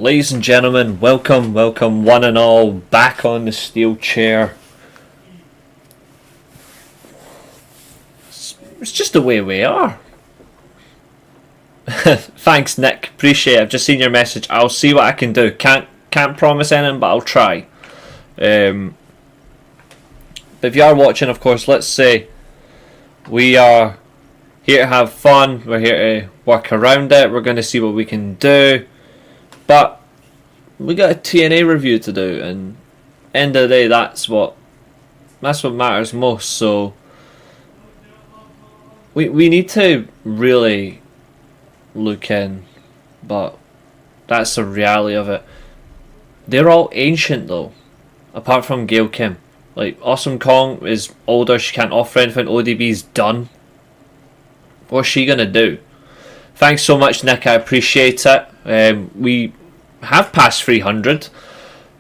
Ladies and gentlemen, welcome one and all back on the Steelchair. It's just the way we are. Thanks, Nick. Appreciate it. I've just seen your message. I'll see what I can do. Can't promise anything, but I'll try. But if you are watching, of course, let's say we are here to have fun. We're here to work around it. We're going to see what we can do. But we got a TNA review to do, and end of the day, that's what matters most. So we need to really look in, but that's the reality of it. They're all ancient though, apart from Gail Kim. Like, Awesome Kong is older, she can't offer anything. ODB's done. What's she gonna do? Thanks so much, Nick, I appreciate it. We have passed 300,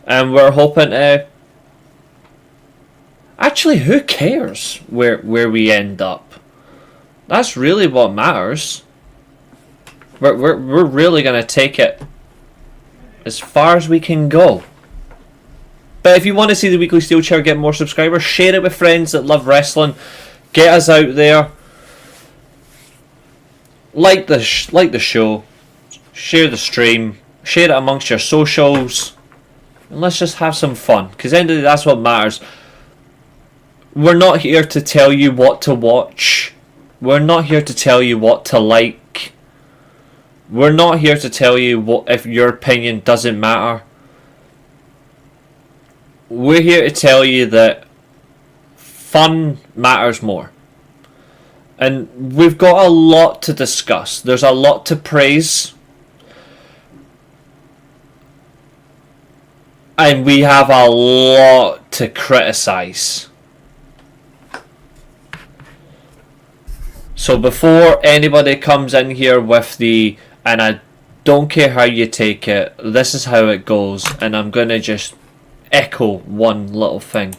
and we're hoping to... Actually, who cares where we end up? That's really what matters. We're really going to take it as far as we can go. But if you want to see the weekly Steelchair get more subscribers, share it with friends that love wrestling. Get us out there. Like the show. Share the stream. Share it amongst your socials. And let's just have some fun. Because at the end of the day, that's what matters. We're not here to tell you what to watch. We're not here to tell you what to like. We're not here to tell you what if your opinion doesn't matter. We're here to tell you that fun matters more. And we've got a lot to discuss. There's a lot to praise. And we have a lot to criticise. So before anybody comes in here with the, and I don't care how you take it, this is how it goes, and I'm going to just echo one little thing.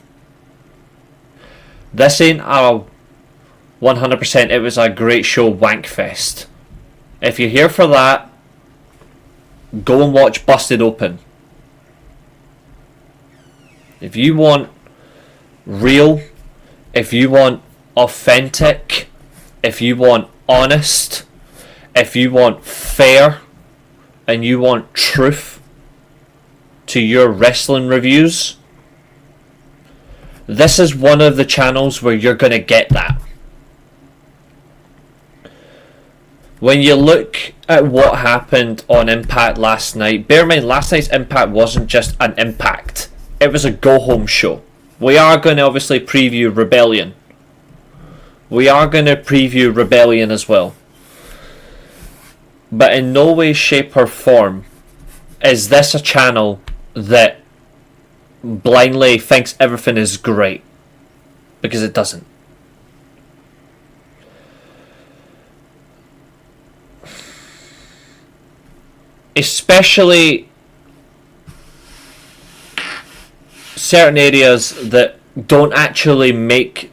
This ain't a 100% it was a great show wankfest. If you're here for that, go and watch Busted Open. If you want real, if you want authentic, if you want honest, if you want fair, and you want truth to your wrestling reviews, this is one of the channels where you're going to get that. When you look at what happened on Impact last night, bear in mind last night's Impact wasn't just an Impact. It was a go-home show. We are going to obviously preview Rebellion. We are going to preview Rebellion as well. But in no way, shape or form is this a channel that blindly thinks everything is great. Because it doesn't. Especially certain areas that don't actually make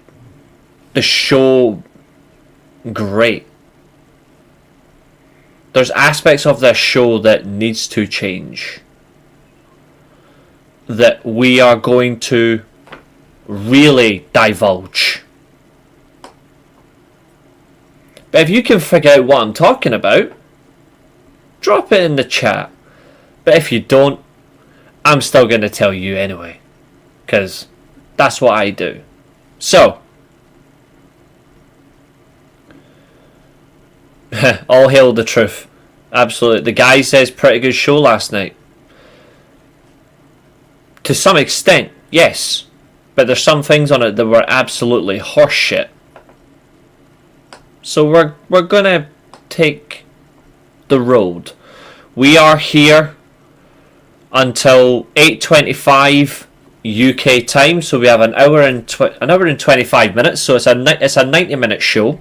the show great. There's aspects of this show that needs to change, that we are going to really divulge. But if you can figure out what I'm talking about, drop it in the chat. But if you don't, I'm still going to tell you anyway, because that's what I do. So, all hail the truth. Absolutely. The guy says pretty good show last night. To some extent, yes. But there's some things on it that were absolutely horseshit. So we're gonna take the road. We are here until 8:25 UK time. So we have an hour and 25 minutes. So it's a 90-minute show.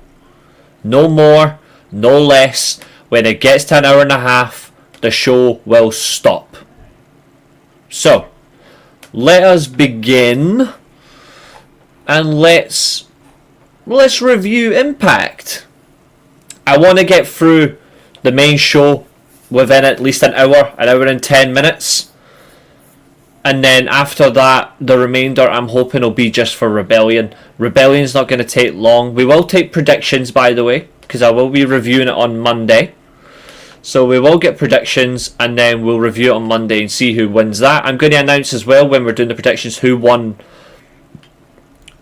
No more. No less. When it gets to an hour and a half, the show will stop. So, let us begin, and let's review Impact. I want to get through the main show within at least an hour and 10 minutes. And then after that, the remainder I'm hoping will be just for Rebellion. Rebellion's not going to take long. We will take predictions, by the way, because I will be reviewing it on Monday. So we will get predictions, and then we'll review it on Monday and see who wins that. I'm going to announce as well, when we're doing the predictions, who won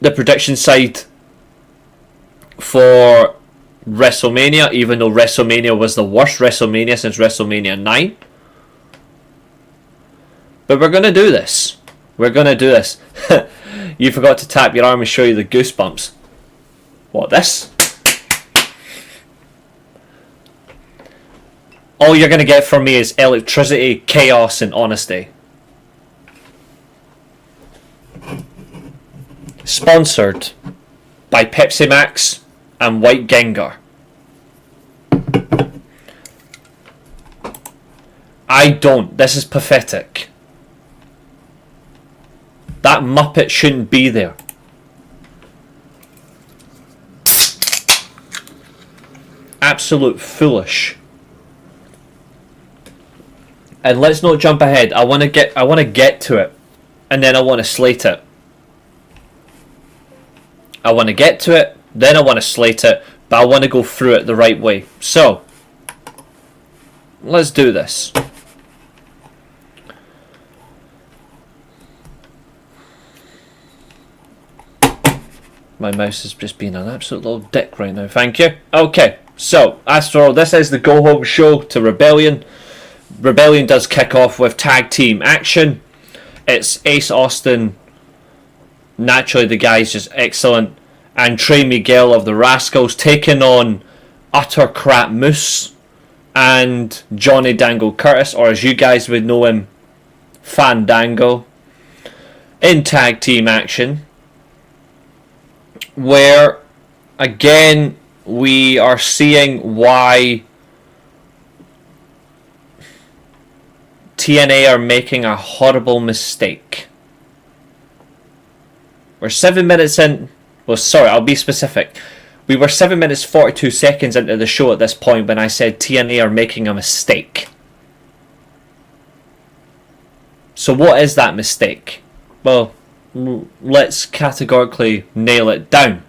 the prediction side for WrestleMania, even though WrestleMania was the worst WrestleMania since WrestleMania 9. But we're going to do this. We're going to do this. You forgot to tap your arm and show you the goosebumps. What, this? All you're going to get from me is electricity, chaos, and honesty. Sponsored by Pepsi Max and White Gengar. I don't. This is pathetic. That Muppet shouldn't be there. Absolute foolish. And let's not jump ahead. I want to get to it, and then I want to slate it. I want to get to it, then I want to slate it, but I want to go through it the right way. So, let's do this. My mouse has just been an absolute little dick right now. Thank you. Okay, so, after all, this is the go-home show to Rebellion. Rebellion does kick off with tag team action. It's Ace Austin, naturally the guy's just excellent, and Trey Miguel of the Rascals taking on utter crap Moose and Johnny Dango Curtis, or as you guys would know him, Fandango, in tag team action, where again we are seeing why TNA are making a horrible mistake. We're 7 minutes in. Well, sorry, I'll be specific. We were 7 minutes 42 seconds into the show at this point when I said TNA are making a mistake. So what is that mistake? Well, let's categorically nail it down.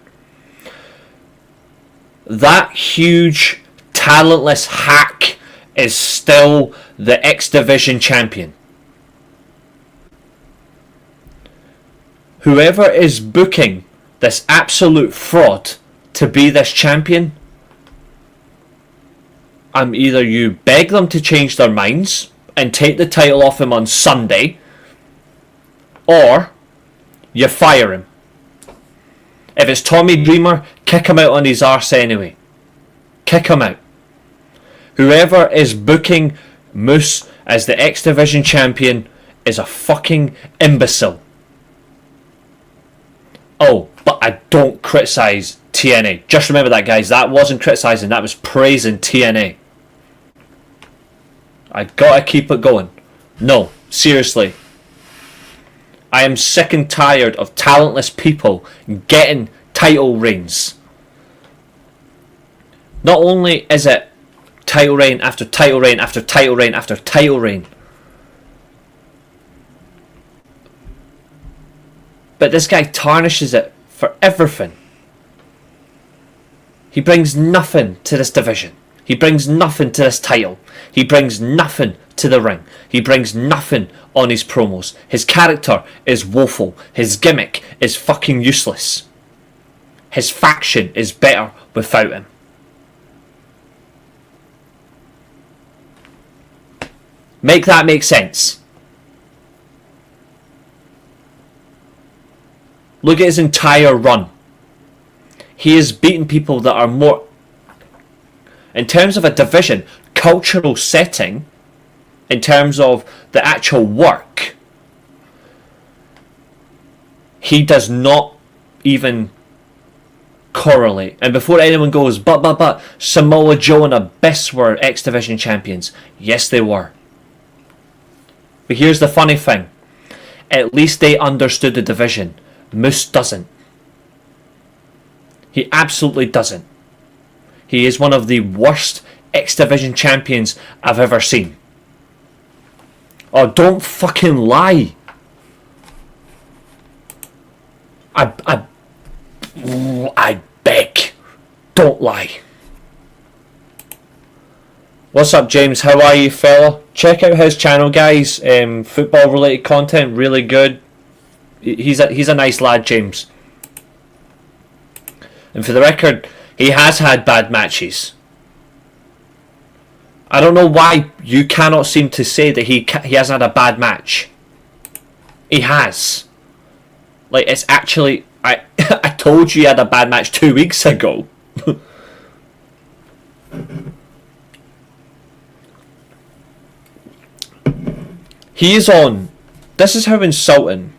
That huge, talentless hack is still the X Division champion. Whoever is booking this absolute fraud to be this champion, either you beg them to change their minds and take the title off him on Sunday, or you fire him. If it's Tommy Dreamer, kick him out on his arse anyway. Kick him out. Whoever is booking Moose as the X Division champion is a fucking imbecile. Oh, but I don't criticise TNA. Just remember that, guys. That wasn't criticising, that was praising TNA. I gotta keep it going. No, seriously. I am sick and tired of talentless people getting title reigns. Not only is it title reign after title reign after title reign after title reign, but this guy tarnishes it for everything. He brings nothing to this division. He brings nothing to this title. He brings nothing to the ring. He brings nothing on his promos. His character is woeful. His gimmick is fucking useless. His faction is better without him. Make that make sense. Look at his entire run. He has beaten people that are more, in terms of a division, cultural setting, in terms of the actual work, he does not even correlate. And before anyone goes, but Samoa Joe and Abyss were X Division champions. Yes, they were. But here's the funny thing. At least they understood the division. Moose doesn't. He absolutely doesn't. He is one of the worst X Division champions I've ever seen. Oh, don't fucking lie. I beg. Don't lie. What's up, James? How are you, fella? Check out his channel, guys. Football related content, really good. He's a nice lad, James. And for the record, he has had bad matches. I don't know why you cannot seem to say that he hasn't had a bad match. He has. Like, it's actually... I told you he had a bad match 2 weeks ago. He is on... This is how insulting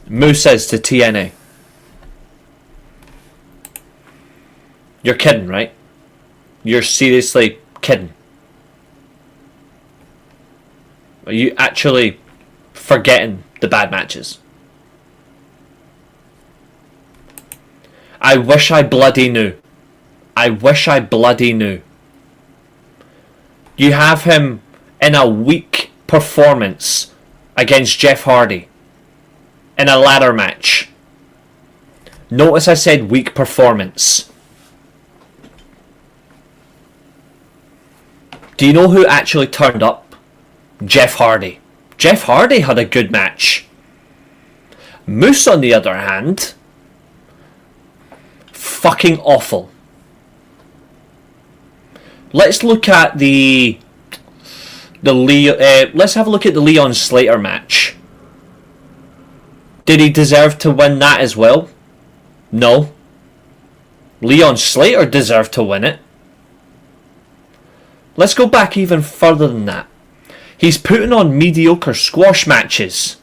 Moose is to TNA. You're kidding, right? You're seriously kidding. Are you actually forgetting the bad matches? I wish I bloody knew. I wish I bloody knew. You have him in a weak performance against Jeff Hardy in a ladder match. Notice I said weak performance. Do you know who actually turned up? Jeff Hardy. Jeff Hardy had a good match. Moose, on the other hand, fucking awful. Let's look at let's have a look at the Leon Slater match. Did he deserve to win that as well? No. Leon Slater deserved to win it. Let's go back even further than that. He's putting on mediocre squash matches.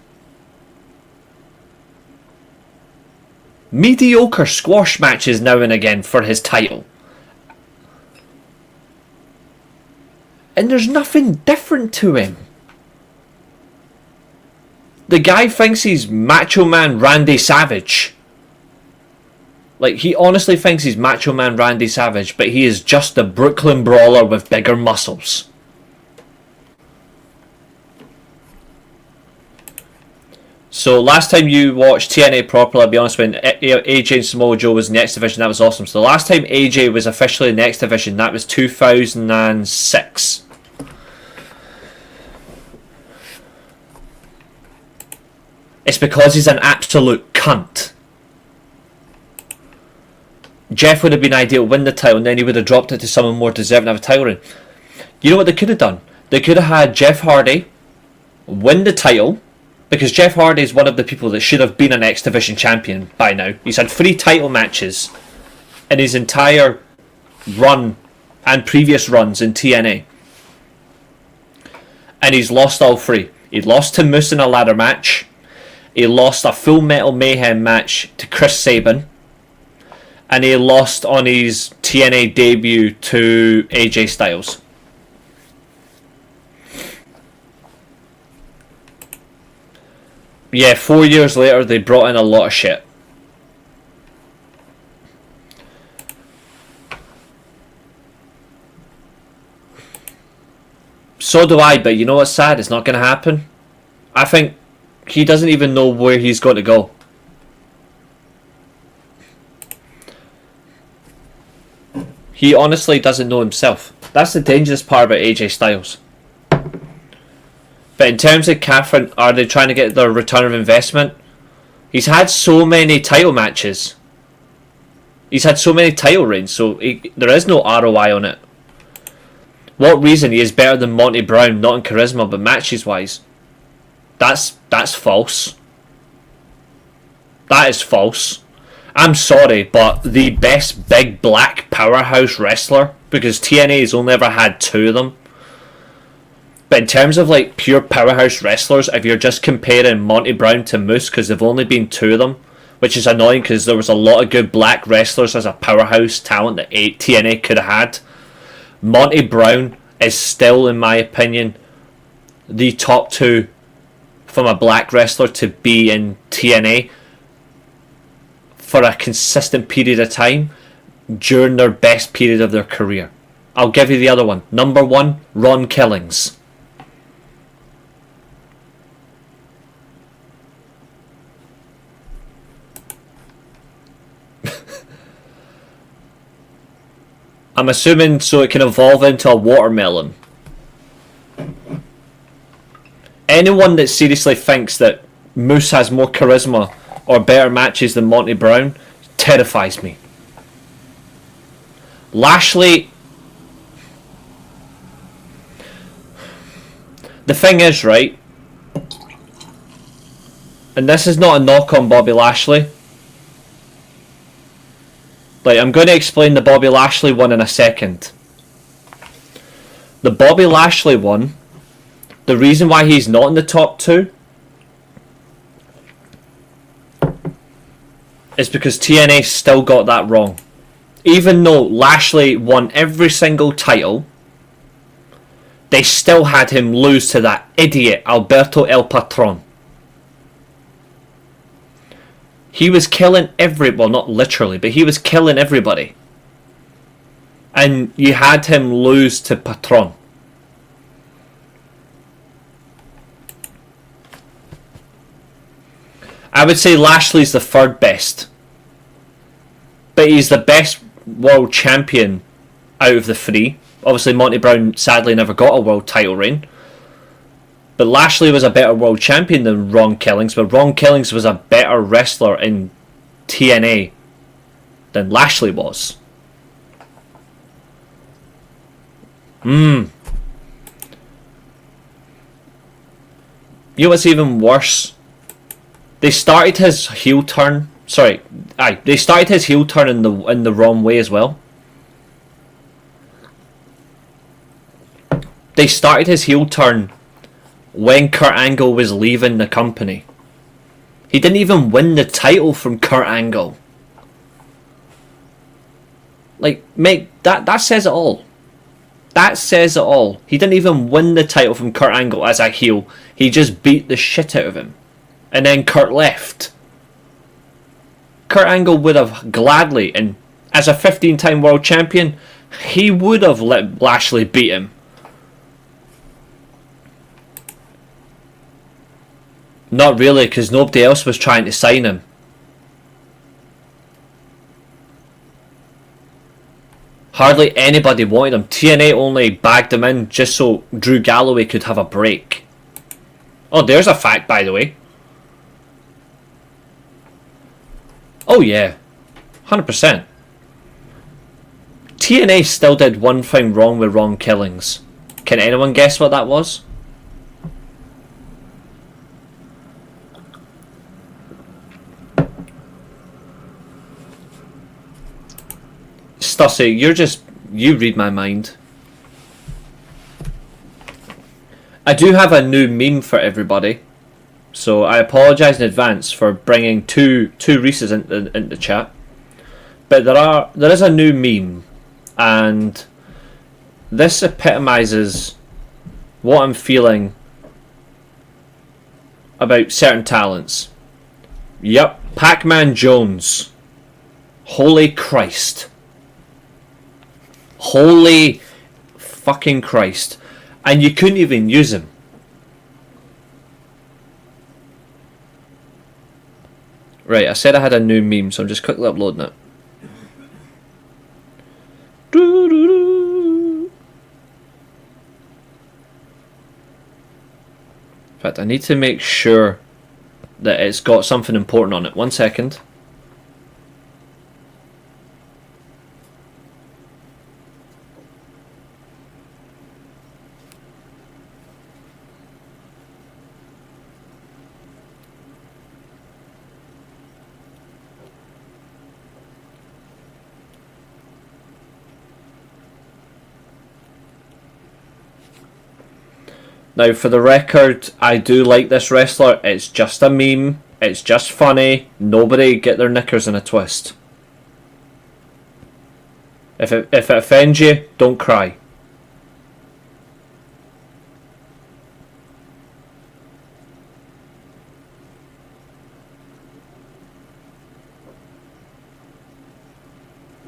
Mediocre squash matches now and again for his title. And there's nothing different to him. The guy thinks he's Macho Man Randy Savage. Like, he honestly thinks he's Macho Man Randy Savage, but he is just a Brooklyn Brawler with bigger muscles. So last time you watched TNA properly, I'll be honest, when AJ and Samoa Joe was in the X Division, that was awesome. So the last time AJ was officially in the X Division, that was 2006. It's because he's an absolute cunt. Jeff would have been ideal to win the title, and then he would have dropped it to someone more deserving of a title reign. You know what they could have done? They could have had Jeff Hardy win the title, because Jeff Hardy is one of the people that should have been an X Division champion by now. He's had 3 title matches in his entire run and previous runs in TNA. And he's lost all 3. He lost to Moose in a ladder match. He lost a Full Metal Mayhem match to Chris Sabin. And he lost on his TNA debut to AJ Styles. Yeah, 4 years later, they brought in a lot of shit. So do I, but you know what's sad? It's not going to happen. I think he doesn't even know where he's going to go. He honestly doesn't know himself. That's the dangerous part about AJ Styles. But in terms of Catherine, are they trying to get their return of investment? He's had so many title matches. He's had so many title reigns, so there is no ROI on it. What reason he is better than Monty Brown, not in charisma, but matches wise? That's false. That is false. I'm sorry, but the best big black powerhouse wrestler, because TNA's only ever had 2 of them. But in terms of like pure powerhouse wrestlers, if you're just comparing Monty Brown to Moose, because they've only been 2 of them, which is annoying because there was a lot of good black wrestlers as a powerhouse talent that TNA could have had. Monty Brown is still, in my opinion, the top 2 from a black wrestler to be in TNA for a consistent period of time during their best period of their career. I'll give you the other one. Number 1, Ron Killings. I'm assuming so it can evolve into a watermelon. Anyone that seriously thinks that Moose has more charisma or better matches than Monty Brown terrifies me. Lashley... The thing is, right, and this is not a knock on Bobby Lashley. Like, I'm going to explain the Bobby Lashley one in a second. The Bobby Lashley one, the reason why he's not in the top 2 is because TNA still got that wrong. Even though Lashley won every single title, they still had him lose to that idiot Alberto El Patron. He was killing well, not literally, but he was killing everybody. And you had him lose to Patron. I would say Lashley's the 3rd best. But he's the best world champion out of the 3. Obviously, Monty Brown sadly never got a world title reign. But Lashley was a better world champion than Ron Killings, but Ron Killings was a better wrestler in TNA than Lashley was. You know what's even worse? They started his heel turn. They started his heel turn in the wrong way as well. They started his heel turn when Kurt Angle was leaving the company. He didn't even win the title from Kurt Angle. Like, mate, that says it all. That says it all. He didn't even win the title from Kurt Angle as a heel. He just beat the shit out of him. And then Kurt left. Kurt Angle would have gladly, and as a 15-time world champion, he would have let Lashley beat him. Not really, because nobody else was trying to sign him. Hardly anybody wanted him. TNA only bagged him in just so Drew Galloway could have a break. Oh, there's a fact, by the way. Oh yeah, 100%. TNA still did one thing wrong with Ron Killings. Can anyone guess what that was? Stussy, you read my mind. I do have a new meme for everybody, so I apologise in advance for bringing two Reeces into the chat. But there is a new meme, and this epitomises what I'm feeling about certain talents. Yep, Pac-Man Jones. Holy Christ. Holy fucking Christ. And you couldn't even use him. Right, I said I had a new meme, so I'm just quickly uploading it. In fact, I need to make sure that it's got something important on it. 1 second. Now, for the record, I do like this wrestler. It's just a meme. It's just funny. Nobody get their knickers in a twist. If it offends you, don't cry.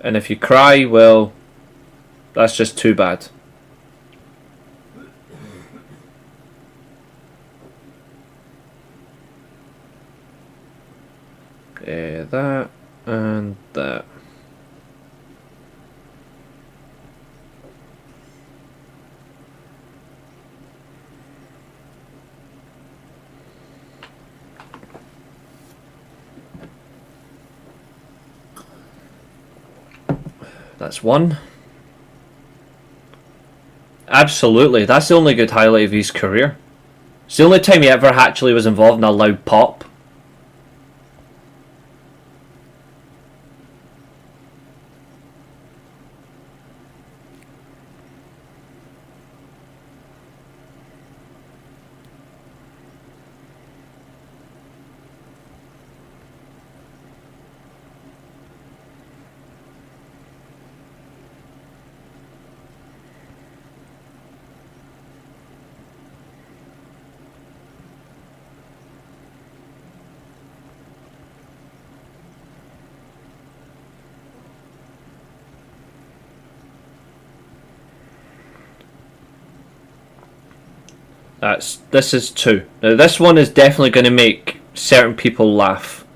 And if you cry, well, That's just too bad. That and that. That's one. Absolutely, that's the only good highlight of his career. It's the only time he ever actually was involved in a loud pop. This is two. Now this one is definitely going to make certain people laugh.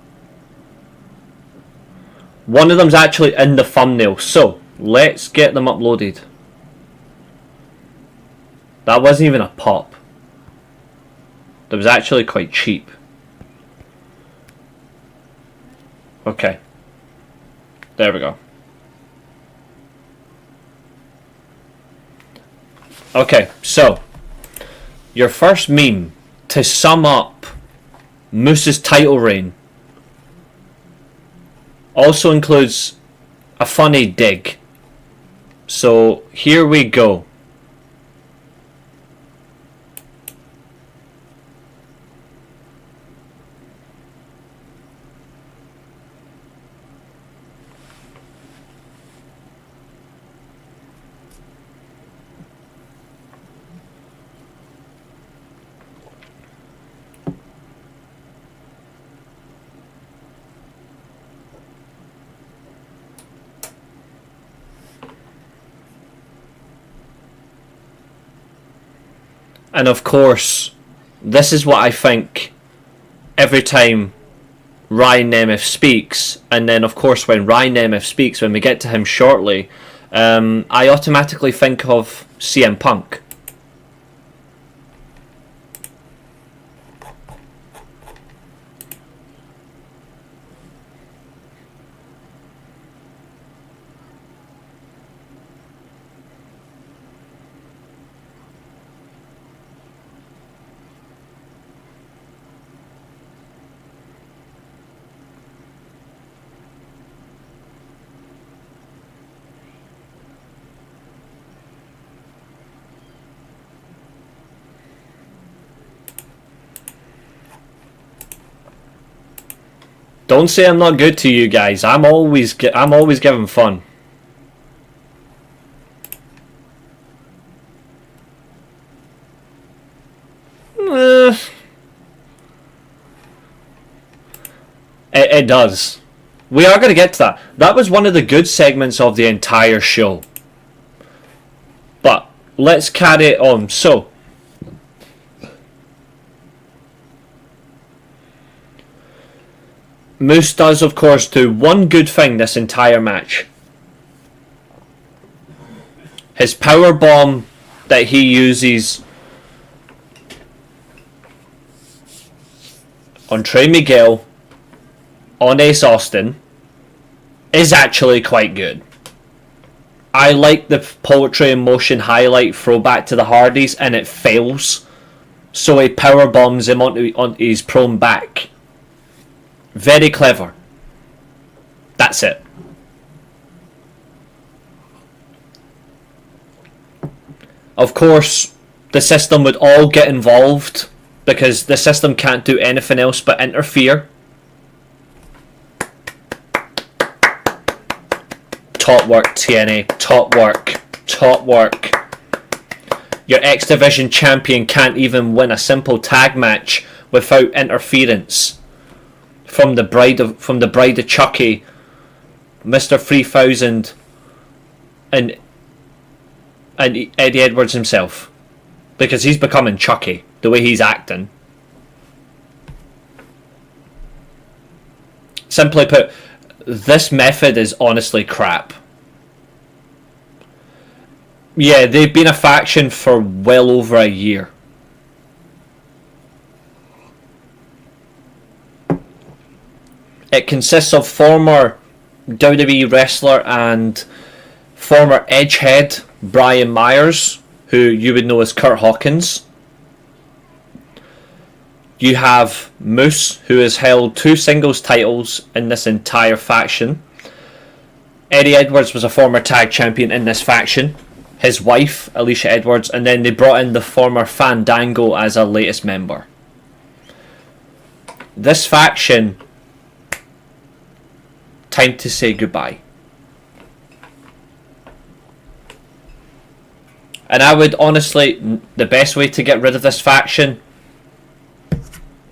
One of them's actually in the thumbnail, so let's get them uploaded. That wasn't even a pop. That was actually quite cheap. Okay. There we go. Okay, so your first meme to sum up Moose's title reign also includes a funny dig. So here we go. And of course, this is what I think every time Ryan Nemeth speaks. And then of course when Ryan Nemeth speaks, when we get to him shortly, I automatically think of CM Punk. Don't say I'm not good to you guys. I'm always giving fun. It does. We are going to get to that. That was one of the good segments of the entire show. But let's carry it on. So, Moose does, of course, do one good thing this entire match. His power bomb that he uses on Trey Miguel on Ace Austin is actually quite good. I like the Poetry in Motion highlight throwback to the Hardys, and it fails, so he power bombs him on his prone back. Very clever. That's it. Of course, the system would all get involved because the system can't do anything else but interfere. Top work, TNA. Top work. Top work. Your X Division champion can't even win a simple tag match without interference from the Bride of Chucky, Mr. 3000, and and Eddie Edwards himself, because he's becoming Chucky the way he's acting. Simply put, this method is honestly crap. Yeah, they've been a faction for well over a year. It consists of former WWE wrestler and former Edgehead Brian Myers, who you would know as Kurt Hawkins. You have Moose, who has held 2 singles titles in this entire faction. Eddie Edwards was a former tag champion in this faction. His wife, Alicia Edwards, and then they brought in the former Fandango as a latest member. This faction, time to say goodbye. And I would honestly, the best way to get rid of this faction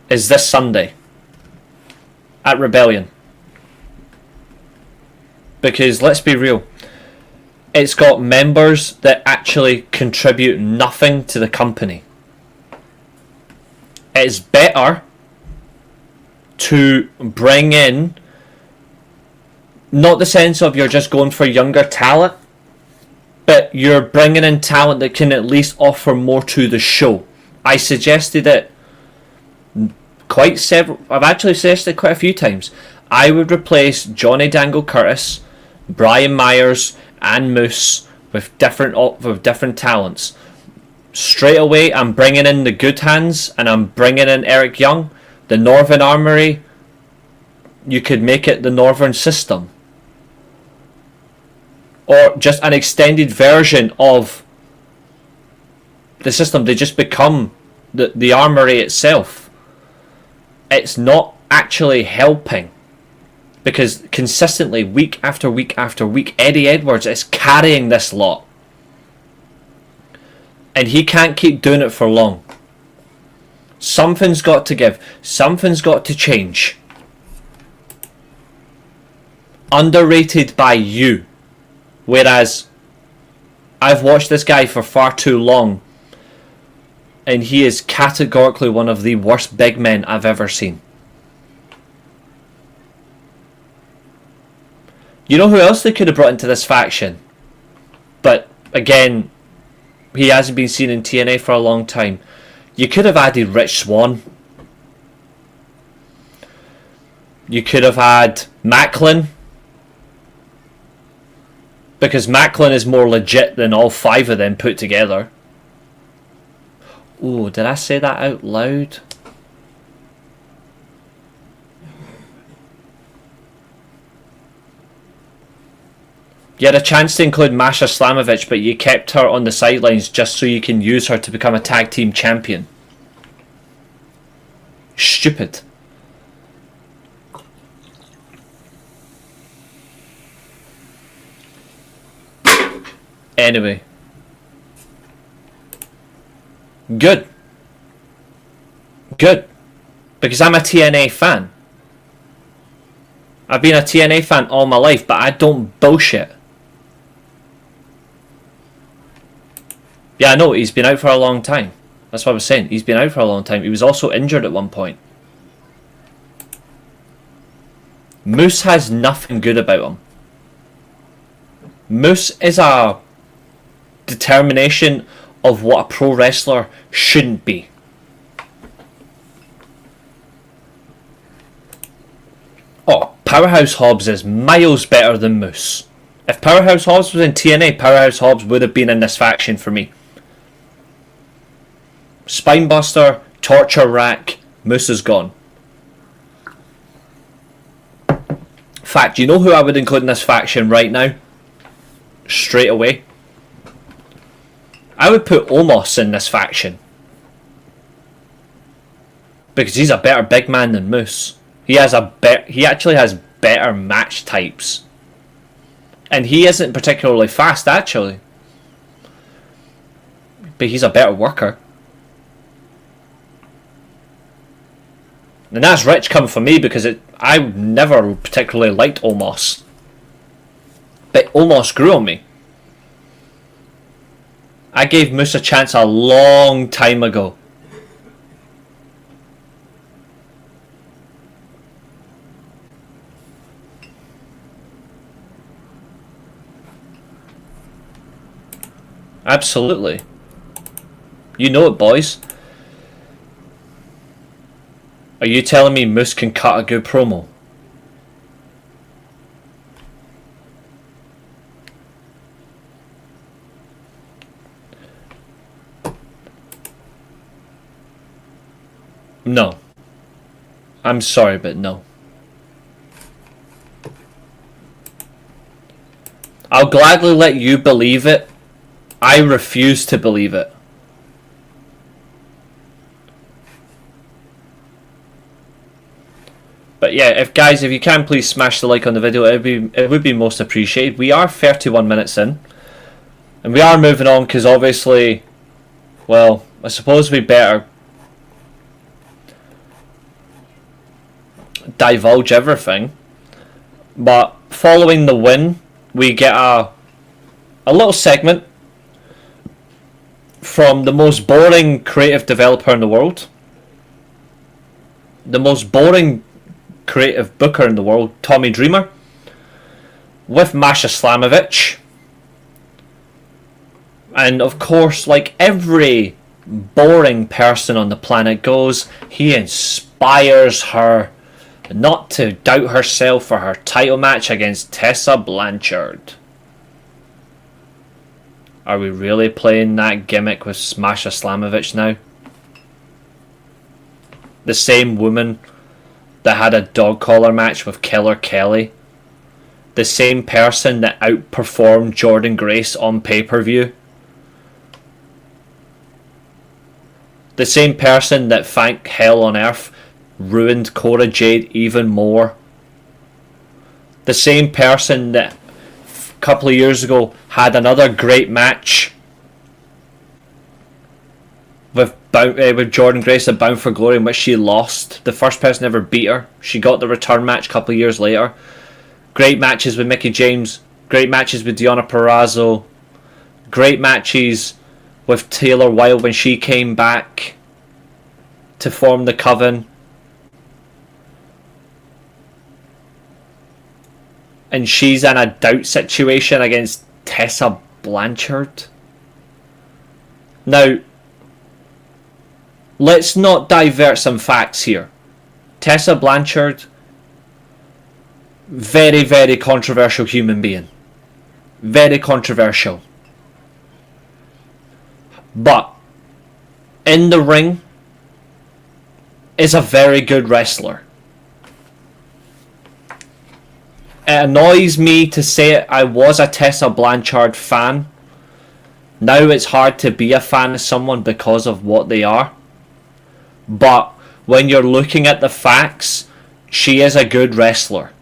is this Sunday at Rebellion. Because let's be real, it's got members that actually contribute nothing to the company. It's better to bring in, not the sense of you're just going for younger talent, but you're bringing in talent that can at least offer more to the show. I suggested it I've actually suggested it quite a few times. I would replace Johnny Dangle Curtis, Brian Myers, and Moose with different talents. Straight away, I'm bringing in the Good Hands, and I'm bringing in Eric Young. The Northern Armory, you could make it the Northern System, or just an extended version of the system. They just become the Armory itself. It's not actually helping, because consistently, week after week after week, Eddie Edwards is carrying this lot, and he can't keep doing it for long. Something's got to give. Something's got to change. Underrated by you, whereas I've watched this guy for far too long, and he is categorically one of the worst big men I've ever seen. You know who else they could have brought into this faction? But again, he hasn't been seen in TNA for a long time. You could have added Rich Swann. You could have had Macklin, because Macklin is more legit than all 5 of them put together. Ooh, did I say that out loud? You had a chance to include Masha Slamovich, but you kept her on the sidelines just so you can use her to become a tag team champion. Stupid. Anyway. Good. Good. Because I'm a TNA fan. I've been a TNA fan all my life, but I don't bullshit. Yeah, I know, he's been out for a long time. That's what I was saying. He's been out for a long time. He was also injured at one point. Moose has nothing good about him. Moose is a determination of what a pro wrestler shouldn't be. Oh, Powerhouse Hobbs is miles better than Moose. If Powerhouse Hobbs was in TNA, Powerhouse Hobbs would have been in this faction for me. Spinebuster, Torture Rack, Moose is gone. In fact, you know who I would include in this faction right now? Straight away. I would put Omos in this faction, because he's a better big man than Moose. He actually has better match types, and he isn't particularly fast actually, but he's a better worker. And that's rich coming from me, because I never particularly liked Omos, but Omos grew on me. I gave Moose a chance a long time ago. Absolutely. You know it, boys. Are you telling me Moose can cut a good promo? No. I'm sorry, but no. I'll gladly let you believe it. I refuse to believe it. But yeah, if you can, please smash the like on the video. It would be most appreciated. We are 31 minutes in, and we are moving on because obviously, well, I suppose we better divulge everything. But following the win, we get a little segment from the most boring creative developer in the world, the most boring creative booker in the world, Tommy Dreamer, with Masha Slamovich. And of course, like every boring person on the planet goes, he inspires her not to doubt herself for her title match against Tessa Blanchard. Are we really playing that gimmick with Masha Slamovich now? The same woman that had a dog collar match with Killer Kelly. The same person that outperformed Jordynne Grace on pay-per-view. The same person that, thank hell on earth, ruined Cora Jade even more. The same person that a couple of years ago had another great match with Jordynne Grace at Bound for Glory, in which she lost. The first person ever beat her. She got the return match a couple of years later. Great matches with Mickie James. Great matches with Deonna Purrazzo. Great matches with Taylor Wilde when she came back to form the Coven. And she's in a doubt situation against Tessa Blanchard. Now, let's not divert some facts here. Tessa Blanchard, very, very controversial human being. Very controversial. But in the ring is a very good wrestler. It annoys me to say it. I was a Tessa Blanchard fan. Now it's hard to be a fan of someone because of what they are. But when you're looking at the facts, she is a good wrestler.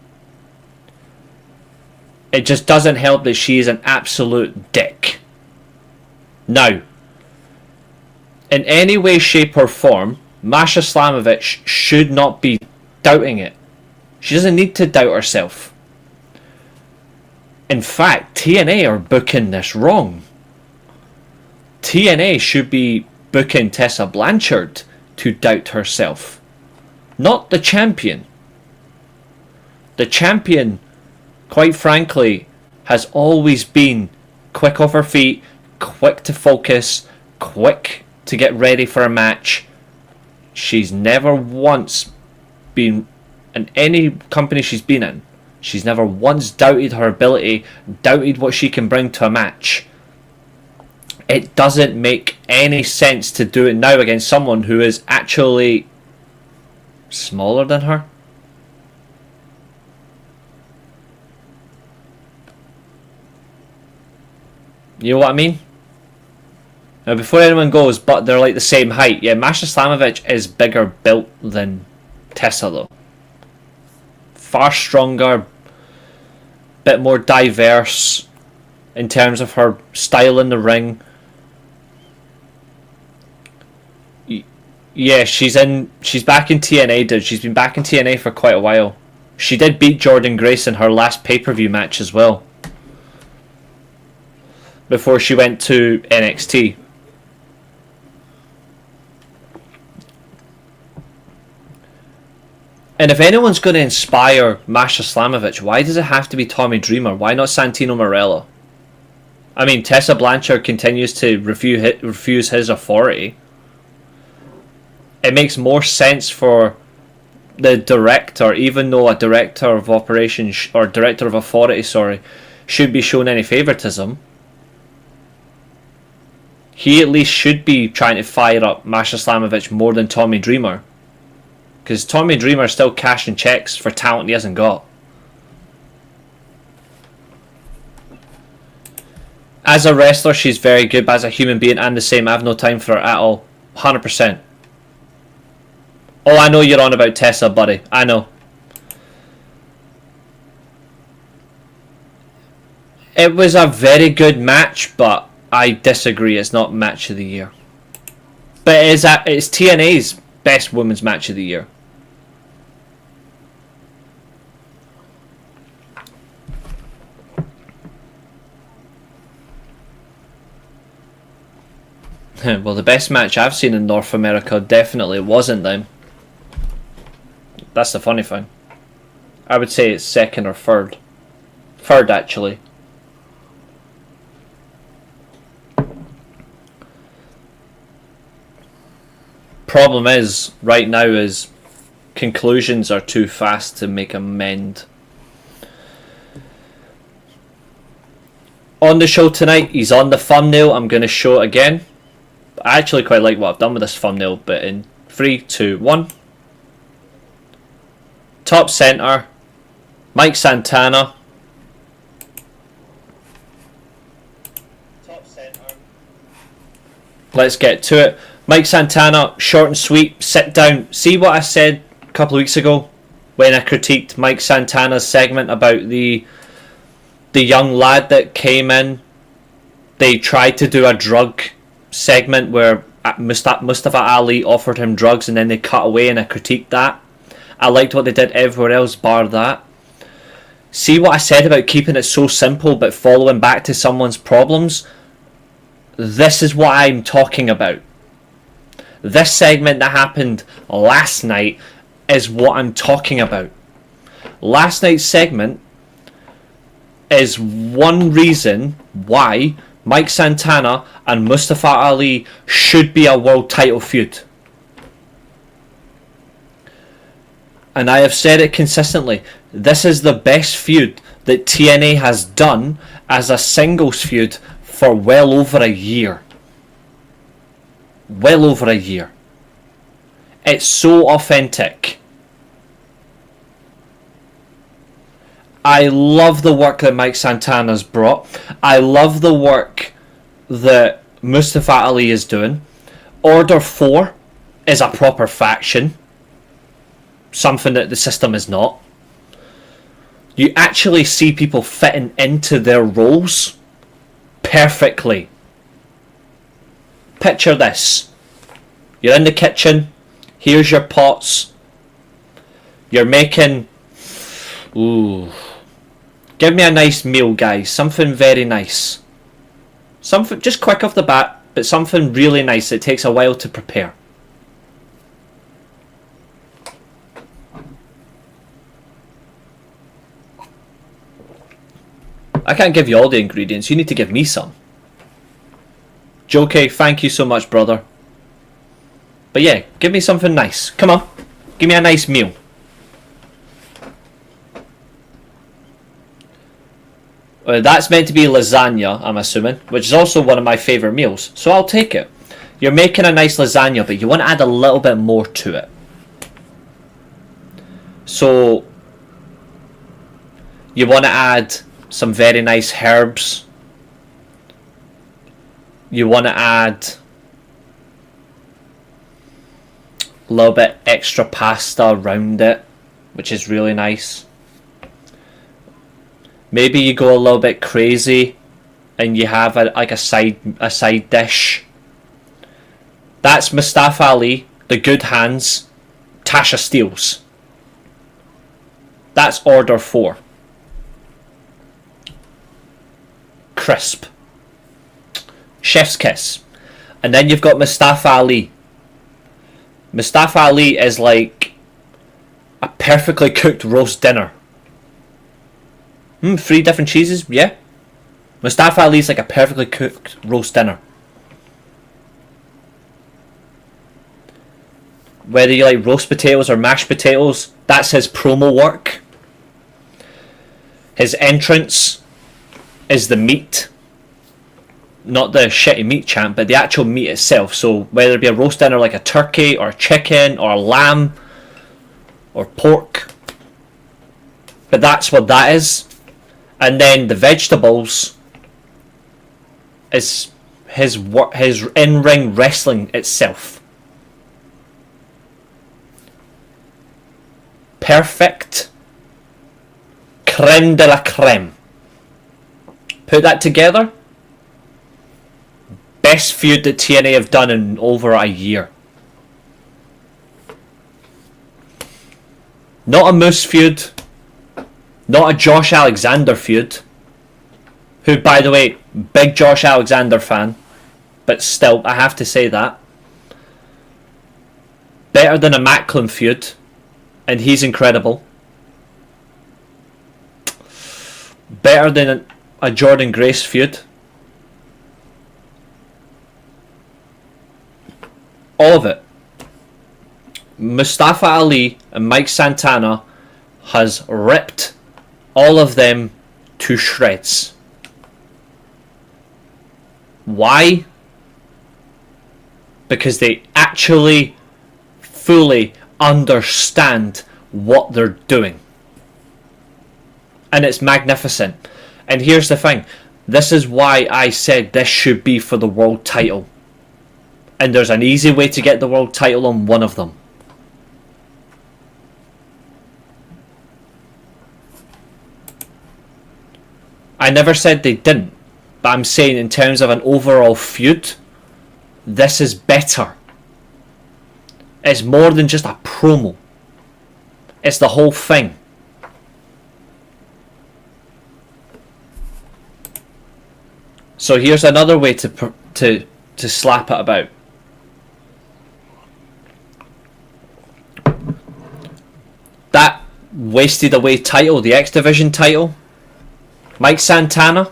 It just doesn't help that she is an absolute dick. Now, in any way, shape or form, Masha Slamovich should not be doubting it. She doesn't need to doubt herself. In fact, TNA are booking this wrong. TNA should be booking Tessa Blanchard to doubt herself, not the champion. The champion, quite frankly, has always been quick off her feet, quick to focus, quick to get ready for a match. She's never once been in any company she's been in. She's never once doubted her ability, doubted what she can bring to a match. It doesn't make any sense to do it now against someone who is actually smaller than her. You know what I mean? Now, before anyone goes, but they're like the same height. Yeah, Masha Slamovich is bigger built than Tessa though. Far stronger, bit more diverse in terms of her style in the ring. Yeah, she's back in TNA, dude. She's been back in TNA for quite a while. She did beat Jordynne Grace in her last pay-per-view match as well. before she went to NXT. And if anyone's going to inspire Masha Slamovich, why does it have to be Tommy Dreamer? Why not Santino Marella? I mean, Tessa Blanchard continues to refuse his authority. It makes more sense for the director, even though a director of operations or director of authority, should be shown any favoritism. He at least should be trying to fire up Masha Slamovich more than Tommy Dreamer. Because Tommy Dreamer is still cashing checks for talent he hasn't got. As a wrestler, she's very good, but as a human being, I'm the same. I have no time for her at all. 100%. Oh, I know you're on about Tessa, buddy. I know. It was a very good match, but I disagree. It's not match of the year. But it's TNA's best women's match of the year. Well, the best match I've seen in North America definitely wasn't them. That's the funny thing. I would say it's second or third. Third, actually. Problem is, right now, is conclusions are too fast to make amend. On the show tonight, he's on the thumbnail. I'm going to show it again. I actually quite like what I've done with this thumbnail, but in 3, 2, 1. Top center, Mike Santana. Top center. Let's get to it. Mike Santana, short and sweet, sit down. See what I said a couple of weeks ago when I critiqued Mike Santana's segment about the young lad that came in. They tried to do a drug segment where Mustafa Ali offered him drugs and then they cut away, and I critiqued that. I liked what they did everywhere else bar that. See what I said about keeping it so simple but following back to someone's problems? This is what I'm talking about. This segment that happened last night is what I'm talking about. Last night's segment is one reason why Mike Santana and Mustafa Ali should be a world title feud. And I have said it consistently. This is the best feud that TNA has done as a singles feud for well over a year. Well over a year. It's so authentic. I love the work that Mike Santana's brought. I love the work that Mustafa Ali is doing. Order 4 is a proper faction. Something that the system is not. You actually see people fitting into their roles perfectly. Picture this. You're in the kitchen. Here's your pots. You're making... Ooh. Give me a nice meal, guys. Something very nice. Something just quick off the bat, but something really nice that takes a while to prepare. I can't give you all the ingredients. You need to give me some. Joe, thank you so much, brother. But yeah, give me something nice. Come on. Give me a nice meal. That's meant to be lasagna, I'm assuming, which is also one of my favourite meals. So I'll take it. You're making a nice lasagna, but you want to add a little bit more to it. So you want to add some very nice herbs. You want to add a little bit extra pasta around it, which is really nice. Maybe you go a little bit crazy and you have a side dish. That's Mustafa Ali, the good hands, Tasha Steelz. That's order 4. Crisp. chef's kiss. And then you've got Mustafa Ali. Mustafa Ali is like a perfectly cooked roast dinner. 3 different cheeses, yeah. Mustafa Ali is like a perfectly cooked roast dinner. Whether you like roast potatoes or mashed potatoes, that's his promo work. His entrance is the meat. Not the shitty meat chant, but the actual meat itself. So whether it be a roast dinner like a turkey or chicken or lamb or pork. But that's what that is. And then the vegetables is his in-ring wrestling itself. Perfect. Creme de la creme. Put that together. Best feud that TNA have done in over a year. Not a Moose feud. Not a Josh Alexander feud. Who, by the way, big Josh Alexander fan. But still, I have to say that. Better than a Macklin feud. And he's incredible. Better than a Jordan Grace feud. All of it. Mustafa Ali and Mike Santana has ripped all of them to shreds. Why? Because they actually fully understand what they're doing. And it's magnificent. And here's the thing. This is why I said this should be for the world title. And there's an easy way to get the world title on one of them. I never said they didn't. But I'm saying in terms of an overall feud, this is better. It's more than just a promo. It's the whole thing. So here's another way to slap it about. That wasted away title, the X Division title, Mike Santana,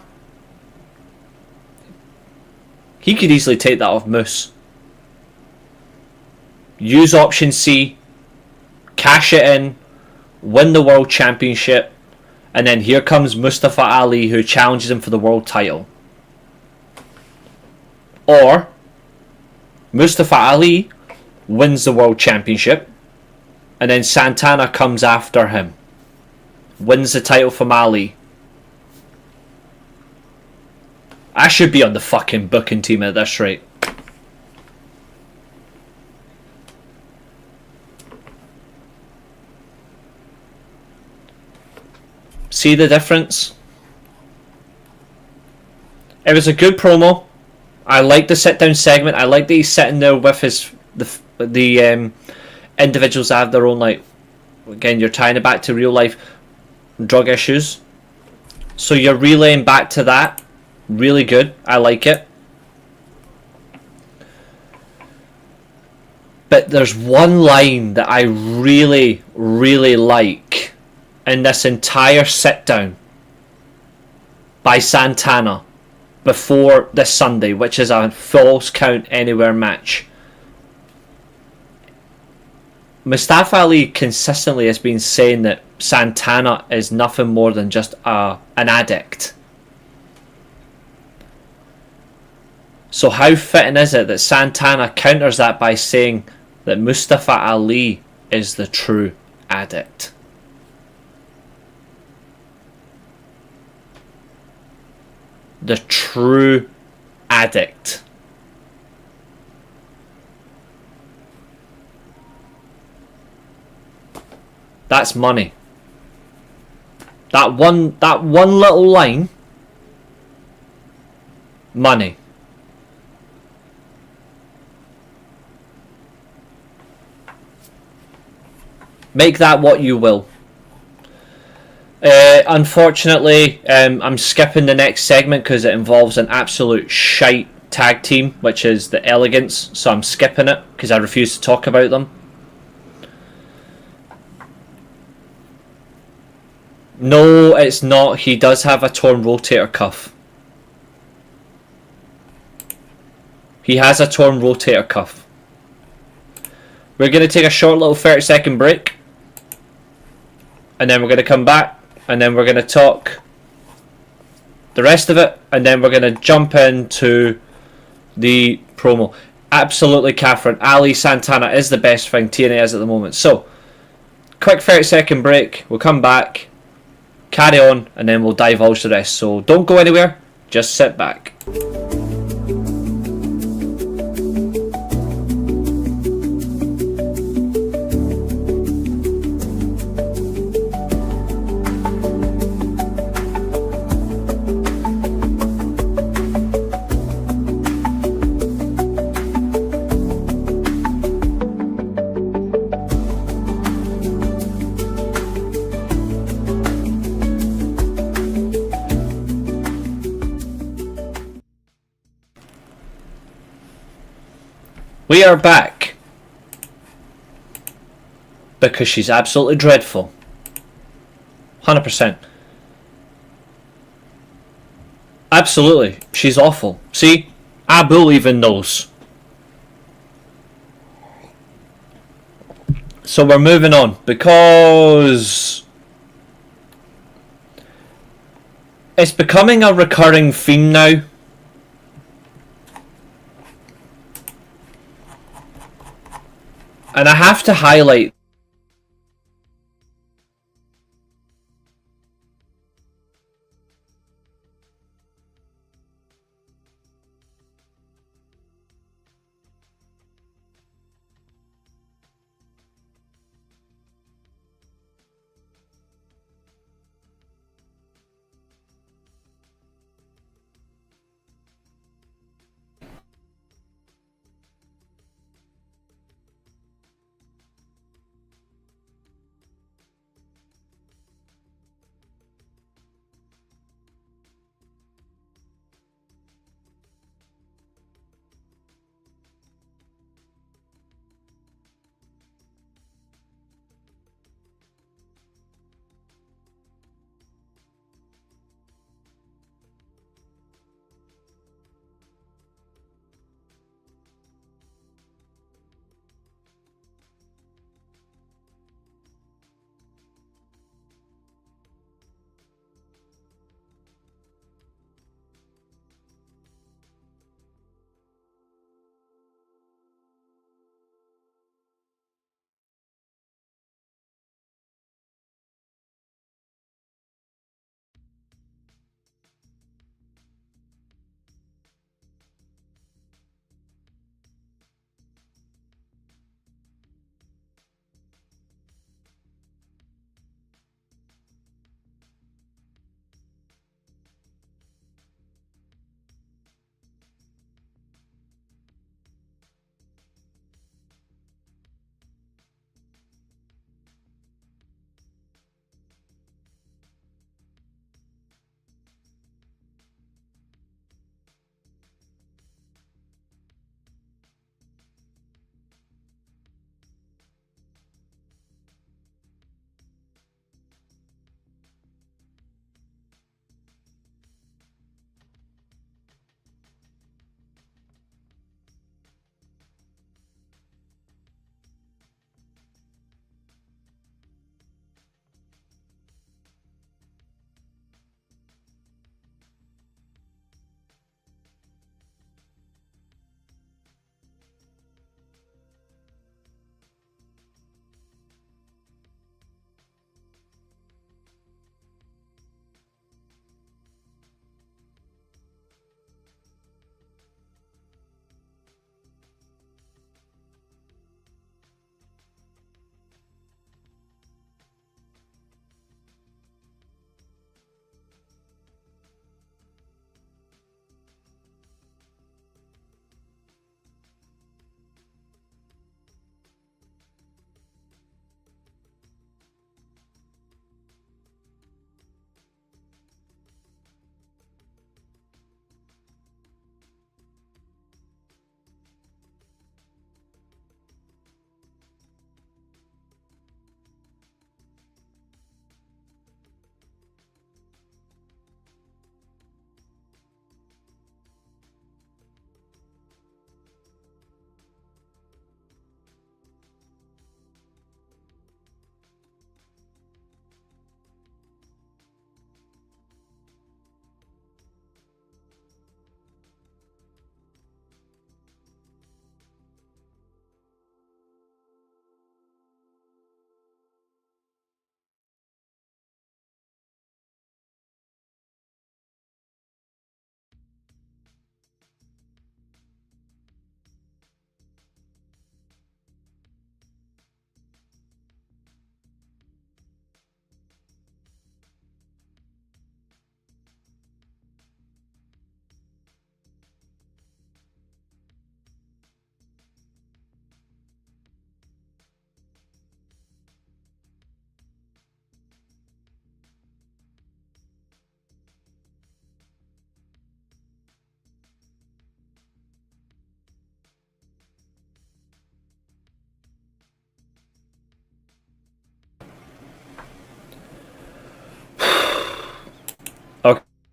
he could easily take that off Moose. Use option C, cash it in, win the world championship, and then here comes Mustafa Ali who challenges him for the world title. Or Mustafa Ali wins the world championship and then Santana comes after him, wins the title from Ali. I should be on the fucking booking team at this rate. See the difference? It was a good promo. I like the sit down segment. I like that he's sitting there with the individuals that have their own, like, again, you're tying it back to real life drug issues. So you're relaying back to that. Really good. I like it. But there's one line that I really, really like in this entire sit down by Santana before this Sunday, which is a Falls Count Anywhere match. Mustafa Ali consistently has been saying that Santana is nothing more than just an addict. So how fitting is it that Santana counters that by saying that Mustafa Ali is the true addict? The true addict. That's money. That one little line. Money. Make that what you will. Unfortunately, I'm skipping the next segment because it involves an absolute shite tag team, which is the Elegance, so I'm skipping it because I refuse to talk about them. No, it's not. He does have a torn rotator cuff. He has a torn rotator cuff. We're going to take a short little 30-second break. And then we're going to come back. And then we're going to talk the rest of it. And then we're going to jump into the promo. Absolutely, Catherine. Ali Santana is the best thing TNA is at the moment. So, quick 30-second break. We'll come back. Carry on. And then we'll divulge the rest. So, don't go anywhere. Just sit back. We are back because she's absolutely dreadful. 100%. Absolutely, she's awful. See, Abul even knows. So we're moving on because it's becoming a recurring theme now. And I have to highlight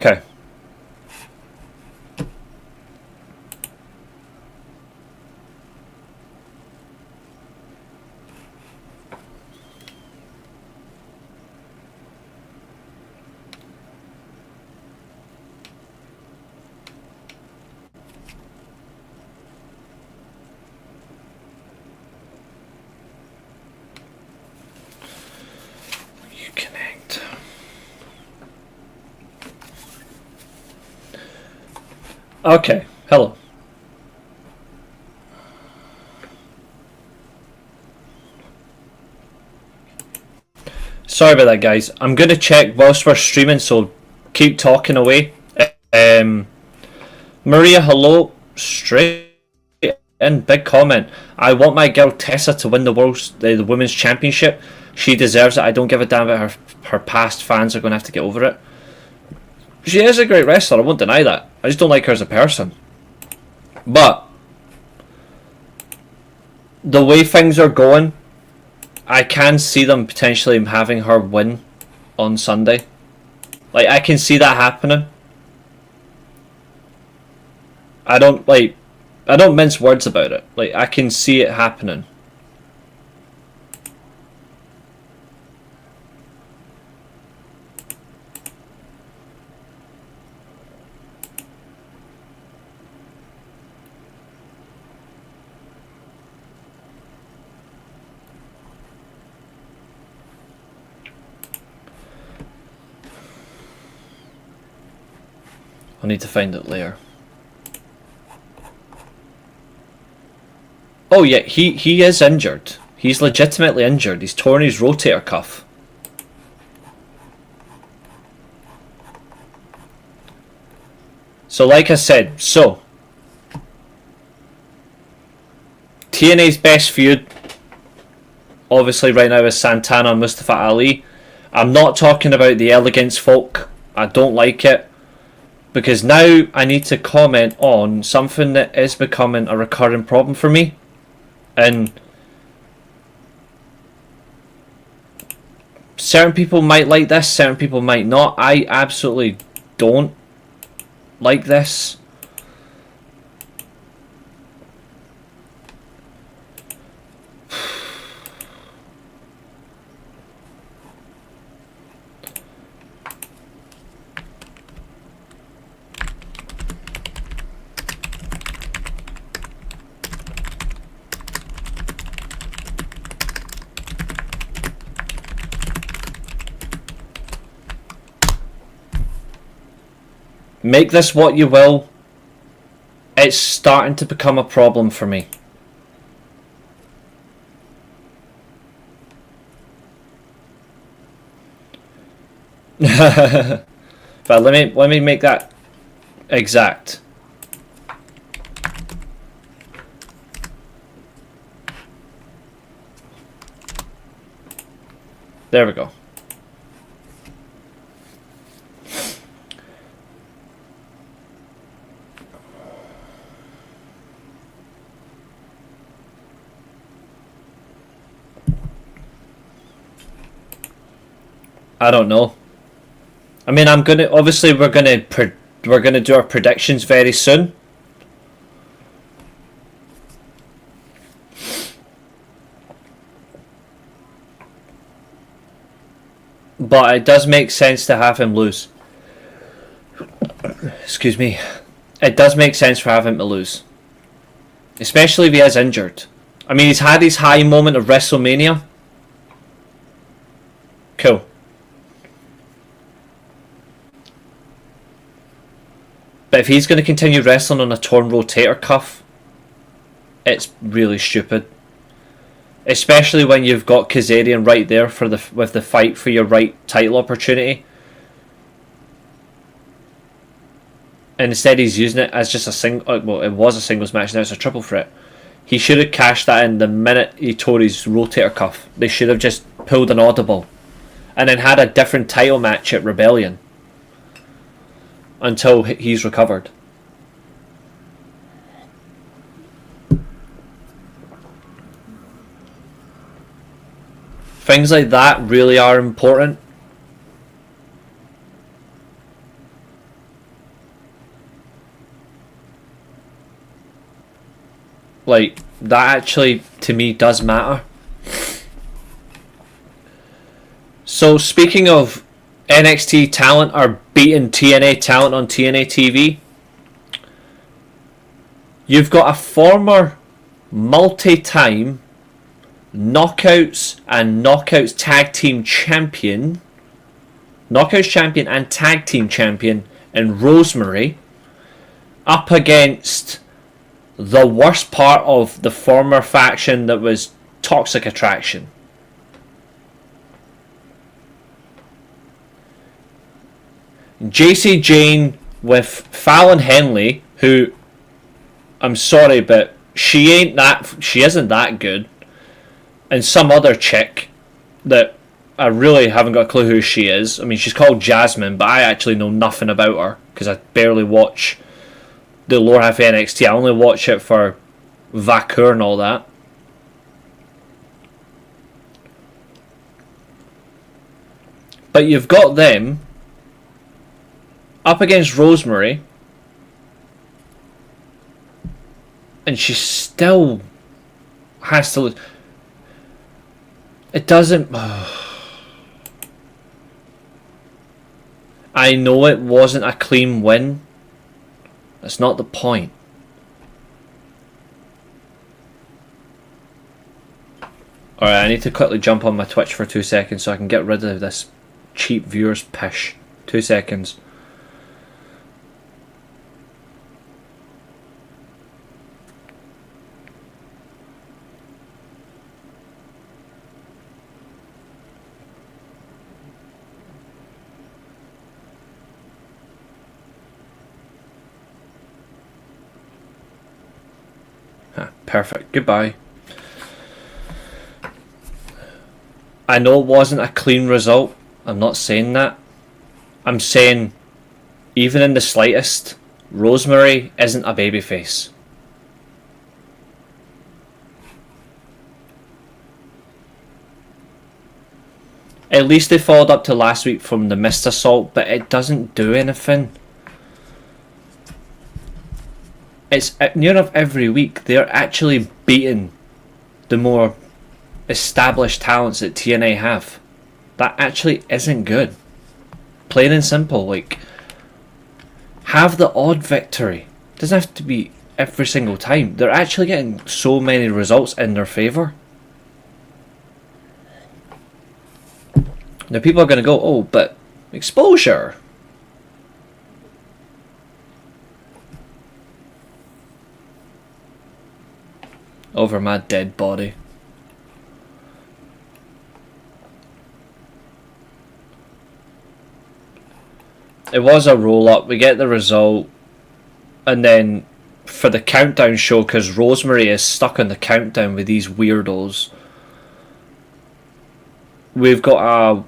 Okay. You connect. Okay. Hello. Sorry about that, guys. I'm going to check whilst we're streaming, so keep talking away. Maria, hello. Straight in, big comment. I want my girl Tessa to win the women's championship. She deserves it. I don't give a damn about her past. Fans are going to have to get over it. She is a great wrestler, I won't deny that. I just don't like her as a person. But the way things are going, I can see them potentially having her win on Sunday. Like, I can see that happening. I don't mince words about it. Like, I can see it happening. I need to find it later. Oh yeah, he is injured. He's legitimately injured. He's torn his rotator cuff. So like I said, TNA's best feud obviously right now is Santana and Mustafa Ali. I'm not talking about the Elegance folk. I don't like it. Because now I need to comment on something that is becoming a recurring problem for me. And certain people might like this, certain people might not. I absolutely don't like this. Make this what you will. It's starting to become a problem for me. But let me make that exact. There we go. I don't know. I mean, we're gonna do our predictions very soon. But it does make sense to have him lose. Excuse me. It does make sense for having him to lose. Especially if he is injured. I mean, he's had his high moment of WrestleMania. Cool. But if he's going to continue wrestling on a torn rotator cuff, it's really stupid. Especially when you've got Kazarian right there with the fight for your right title opportunity. And instead he's using it as just a single... Well, it was a singles match, now it's a triple threat. He should have cashed that in the minute he tore his rotator cuff. They should have just pulled an audible. And then had a different title match at Rebellion. Until he's recovered. Things like that really are important. Like, that actually, to me, does matter. So, speaking of NXT talent are beating TNA talent on TNA TV, you've got a former multi-time Knockouts and Knockouts Tag Team Champion, Knockouts Champion and Tag Team Champion in Rosemary, up against the worst part of the former faction that was Toxic Attraction. JC Jane with Fallon Henley, who, I'm sorry, but she isn't that good. And some other chick that I really haven't got a clue who she is. I mean, she's called Jasmine, but I actually know nothing about her because I barely watch the lower half of NXT. I only watch it for Vakur and all that. But you've got them up against Rosemary, and she still has to lose. It doesn't. I know it wasn't a clean win. That's not the point. Alright, I need to quickly jump on my Twitch for 2 seconds so I can get rid of this cheap viewers pish. 2 seconds. Perfect. Goodbye. I know it wasn't a clean result. I'm not saying that. I'm saying, even in the slightest, Rosemary isn't a babyface. At least they followed up to last week from the missed assault, but it doesn't do anything. It's near enough every week they're actually beating the more established talents that TNA have. That actually isn't good. Plain and simple. Like, have the odd victory. It doesn't have to be every single time. They're actually getting so many results in their favour. Now people are going to go, oh, but exposure. Over my dead body. It was a roll up. We get the result, and then for the countdown show, because Rosemary is stuck on the countdown with these weirdos, we've got a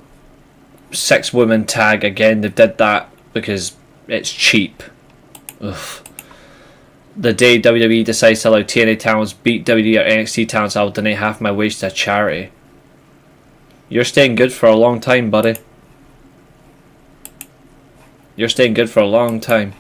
6-woman tag again. They did that because it's cheap. Ugh. The day WWE decides to allow TNA talents beat WWE or NXT talents, I'll donate half my wage to a charity. You're staying good for a long time, buddy. You're staying good for a long time.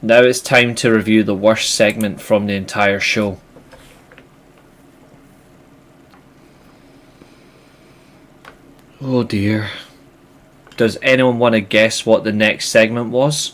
Now it's time to review the worst segment from the entire show. Oh dear. Does anyone want to guess what the next segment was?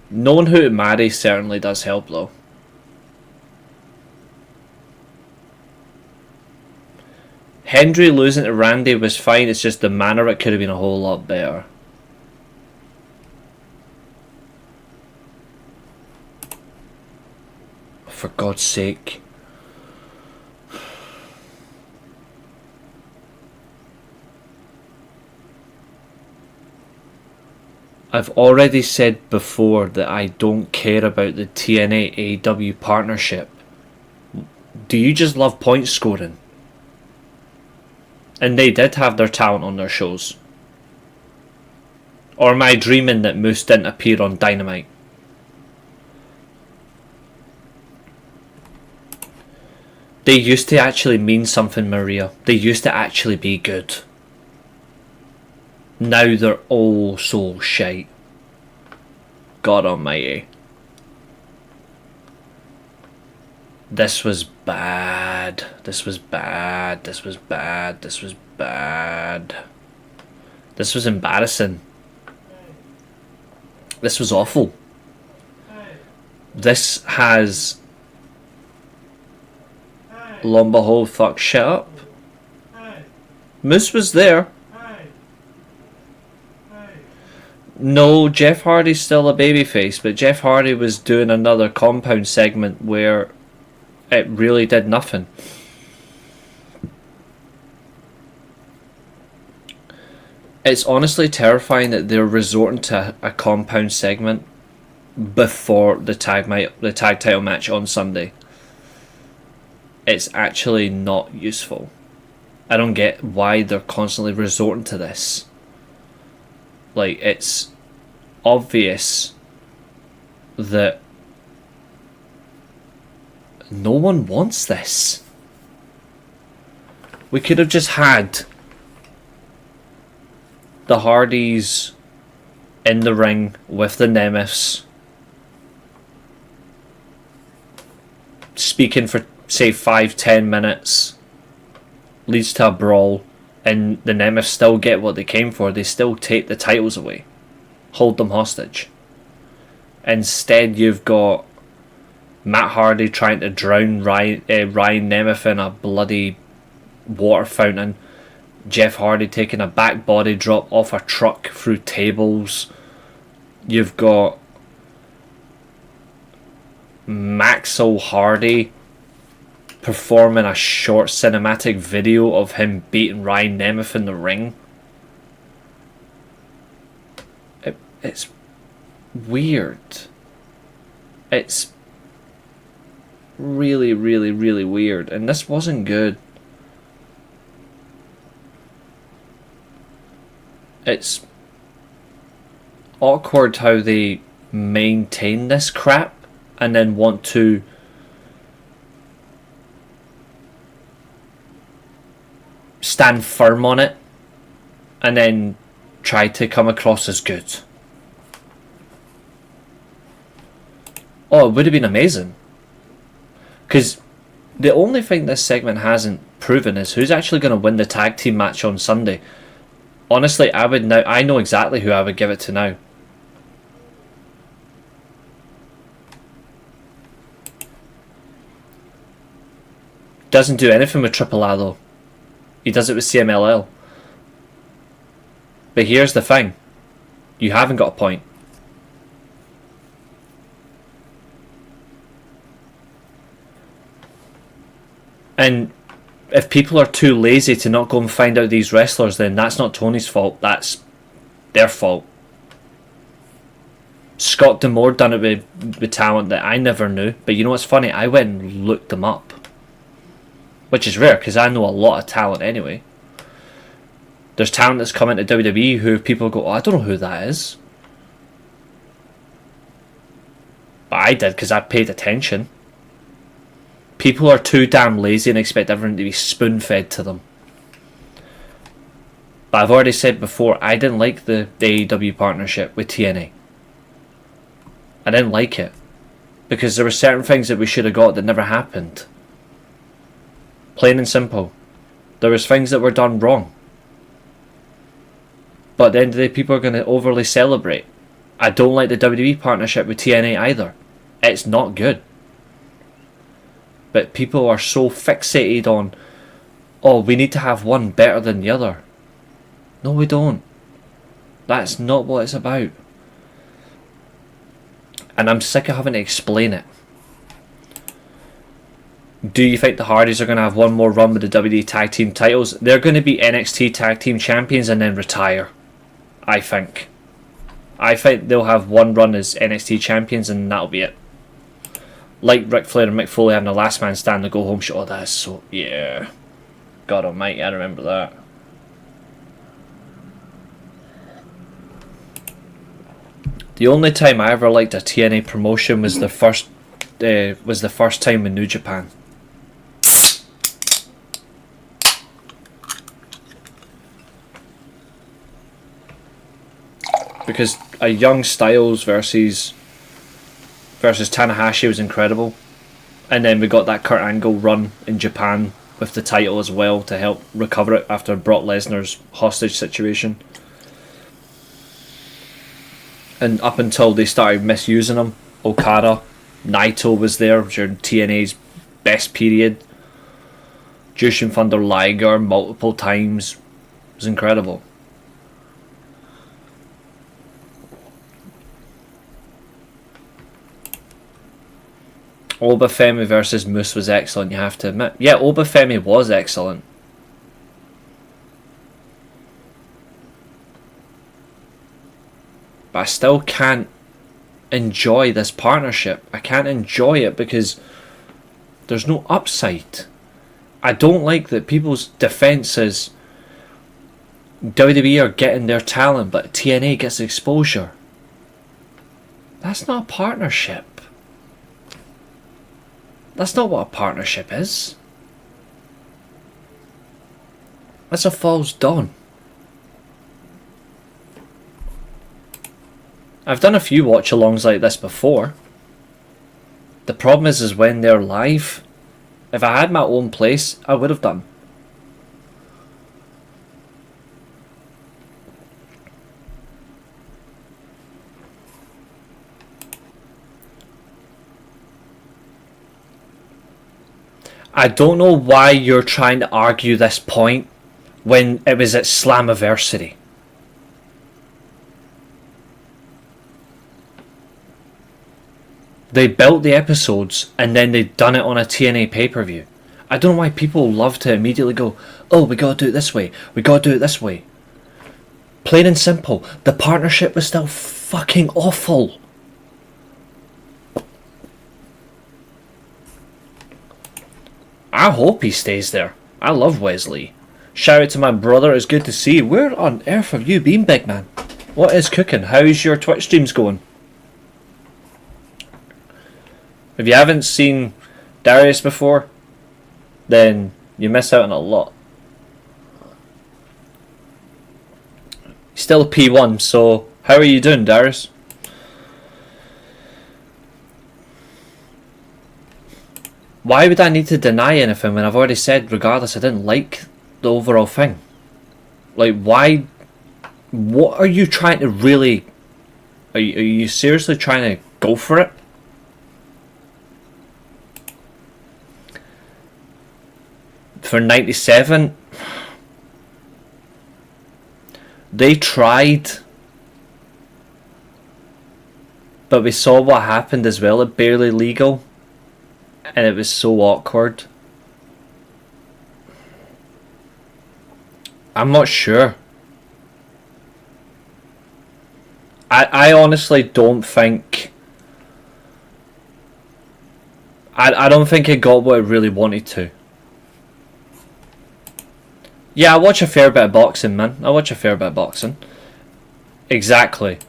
Knowing who to marry certainly does help though. Hendry losing to Randy was fine, it's just the manner it could have been a whole lot better. For God's sake. I've already said before that I don't care about the TNA AEW partnership. do you just love point scoring? And they did have their talent on their shows. Or am I dreaming that Moose didn't appear on Dynamite? They used to actually mean something, Maria. They used to actually be good. Now they're all so shite. God almighty. This was bad. This was bad. This was bad. This was bad. This was embarrassing. This was awful. This has... Lo and behold, fuck shit up. Moose was there. No, Jeff Hardy's still a babyface, but Jeff Hardy was doing another compound segment where it really did nothing. It's honestly terrifying that they're resorting to a compound segment before the tag title match on Sunday. It's actually not useful. I don't get why they're constantly resorting to this. Like, it's obvious that no one wants this. We could have just had the Hardys in the ring with the Nemeths speaking for, say, 5-10 minutes, leads to a brawl, and the Nemeths still get what they came for. They still take the titles away, hold them hostage. Instead, you've got Matt Hardy trying to drown Ryan Nemeth in a bloody water fountain. Jeff Hardy taking a back body drop off a truck through tables. You've got Maxwell Hardy performing a short cinematic video of him beating Ryan Nemeth in the ring. It's weird. It's really, really, really weird. And this wasn't good. It's awkward how they maintain this crap and then want to stand firm on it and then try to come across as good. Oh, it would have been amazing. Because the only thing this segment hasn't proven is who's actually going to win the tag team match on Sunday. Honestly, I know exactly who I would give it to now. Doesn't do anything with Triple A though. He does it with CMLL. But here's the thing. You haven't got a point. And if people are too lazy to not go and find out these wrestlers, then that's not Tony's fault. That's their fault. Scott D'Amore done it with talent that I never knew. But you know what's funny? I went and looked them up. Which is rare, because I know a lot of talent anyway. There's talent that's come into WWE who people go, oh, I don't know who that is. But I did, because I paid attention. People are too damn lazy and expect everything to be spoon-fed to them. But I've already said before, I didn't like the AEW partnership with TNA. I didn't like it. Because there were certain things that we should have got that never happened. Plain and simple. There was things that were done wrong. But at the end of the day, people are going to overly celebrate. I don't like the WWE partnership with TNA either. It's not good. But people are so fixated on, oh, we need to have one better than the other. No, we don't. That's not what it's about. And I'm sick of having to explain it. Do you think the Hardys are going to have one more run with the WWE Tag Team titles? They're going to be NXT Tag Team Champions and then retire. I think. I think they'll have one run as NXT Champions and that'll be it. like Ric Flair and Mick Foley having a last man stand, the go home show. Oh, that is so, yeah. God almighty, I remember that. The only time I ever liked a TNA promotion was the first time in New Japan. Because a young Styles versus Tanahashi was incredible. And then we got that Kurt Angle run in Japan with the title as well to help recover it after Brock Lesnar's hostage situation. And up until they started misusing him, Okada, Naito was there during TNA's best period. Jushin Thunder Liger multiple times. It was incredible. Obafemi versus Moose was excellent, you have to admit. Yeah, Obafemi was excellent. But I still can't enjoy this partnership. I can't enjoy it because there's no upside. I don't like that people's defense is WWE are getting their talent, but TNA gets exposure. That's not a partnership. That's not what a partnership is. That's a false dawn. I've done a few watch-alongs like this before. The problem is when they're live. If I had my own place, I would have done. I don't know why you're trying to argue this point when it was at Slammiversary. They built the episodes and then they done it on a TNA pay-per-view. I don't know why people love to immediately go, oh, we gotta do it this way, we gotta do it this way. Plain and simple, the partnership was still fucking awful. I hope he stays there. I love Wesley. Shout out to my brother, it's good to see you. Where on earth have you been, big man? What is cooking? How's your Twitch streams going? If you haven't seen Darius before, then you miss out on a lot. Still P1, so how are you doing, Darius? Why would I need to deny anything when I've already said, regardless, I didn't like the overall thing? Like, why? What are you trying to really... Are you seriously trying to go for it? For 97, they tried, but we saw what happened as well at Barely Legal, and it was so awkward. I'm not sure. I honestly don't think... I don't think it got what it really wanted to. Yeah, I watch a fair bit of boxing, man. I watch a fair bit of boxing. Exactly.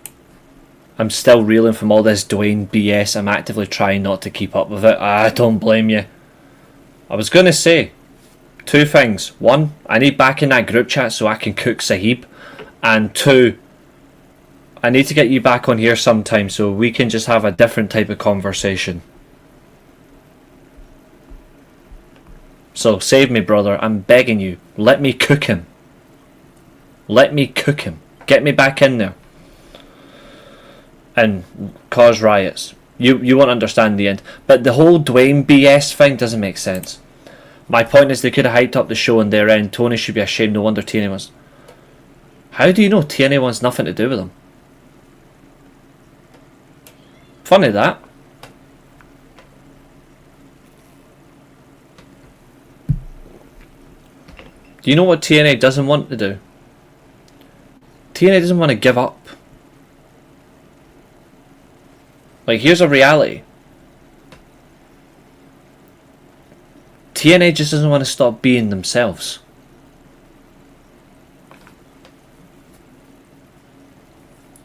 I'm still reeling from all this Dwayne BS. I'm actively trying not to keep up with it. I don't blame you. I was going to say two things. One, I need back in that group chat so I can cook Sahib. And two, I need to get you back on here sometime so we can just have a different type of conversation. So save me, brother. I'm begging you. Let me cook him. Let me cook him. Get me back in there. And cause riots. You won't understand the end. But the whole Dwayne BS thing doesn't make sense. My point is they could have hyped up the show on their end. Tony should be ashamed. No wonder TNA was... How do you know TNA wants nothing to do with them? Funny that. Do you know what TNA doesn't want to do? TNA doesn't want to give up. Like, here's a reality. TNA just doesn't want to stop being themselves.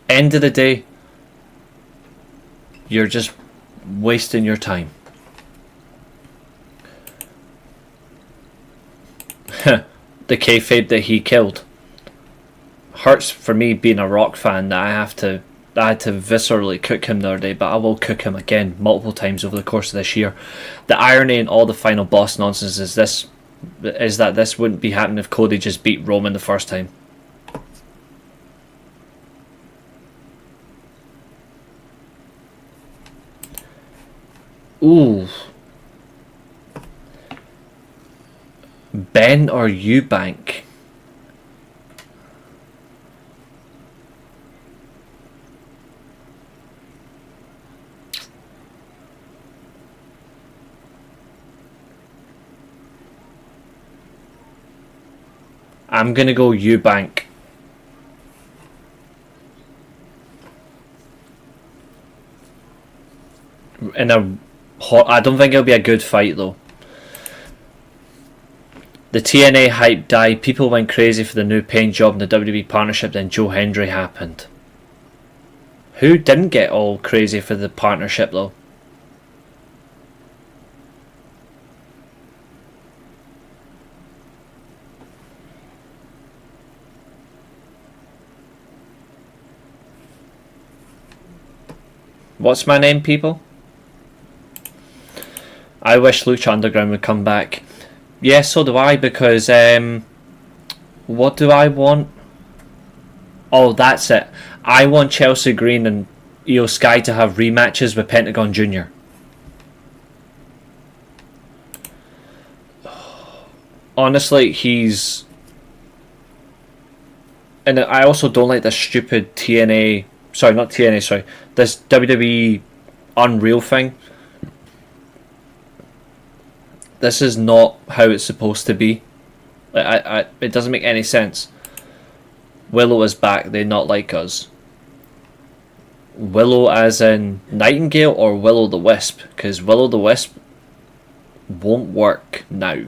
End of the day, you're just wasting your time. The kayfabe that he killed. Hurts for me being a Rock fan that I had to viscerally cook him the other day, but I will cook him again multiple times over the course of this year. The irony in all the final boss nonsense is that this wouldn't be happening if Cody just beat Roman the first time. Ooh. Ben or Eubank? I'm gonna go Eubank. I don't think it'll be a good fight though. The TNA hype died. People went crazy for the new paint job and the WWE partnership. Then Joe Hendry happened. Who didn't get all crazy for the partnership though? What's my name, people? I wish Lucha Underground would come back. Yeah, so do I, because what do I want? Oh, that's it. I want Chelsea Green and Io Sky to have rematches with Pentagon Jr. Honestly, he's... And I also don't like this stupid TNA... Sorry, not TNA, sorry. This WWE Unreal thing. This is not how it's supposed to be. It doesn't make any sense. Willow is back. They not like us. Willow as in Nightingale or Willow the Wisp? Because Willow the Wisp won't work now.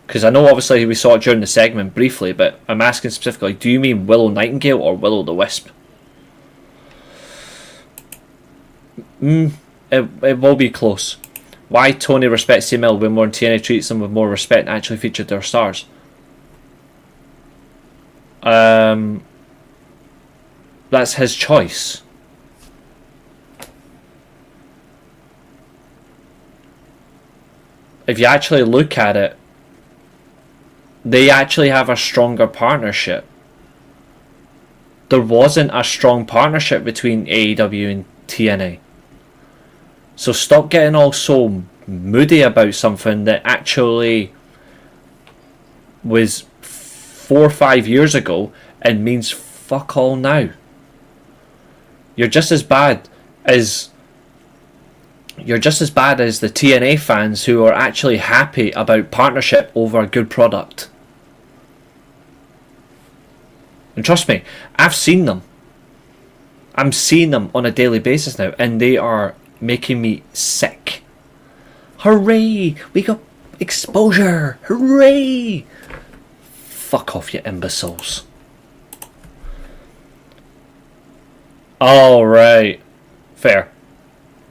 Because I know obviously we saw it during the segment briefly, but I'm asking specifically, do you mean Willow Nightingale or Willow the Wisp? It will be close. Why Tony respects CML when more TNA treats them with more respect and actually featured their stars? That's his choice. If you actually look at it, they actually have a stronger partnership. There wasn't a strong partnership between AEW and TNA. So stop getting all so moody about something that actually was 4 or 5 years ago and means fuck all now. You're just as bad as the TNA fans who are actually happy about partnership over a good product. And trust me, I've seen them. I'm seeing them on a daily basis now, and they are making me sick. Hooray! We got exposure! Hooray! Fuck off, you imbeciles. Alright. Fair.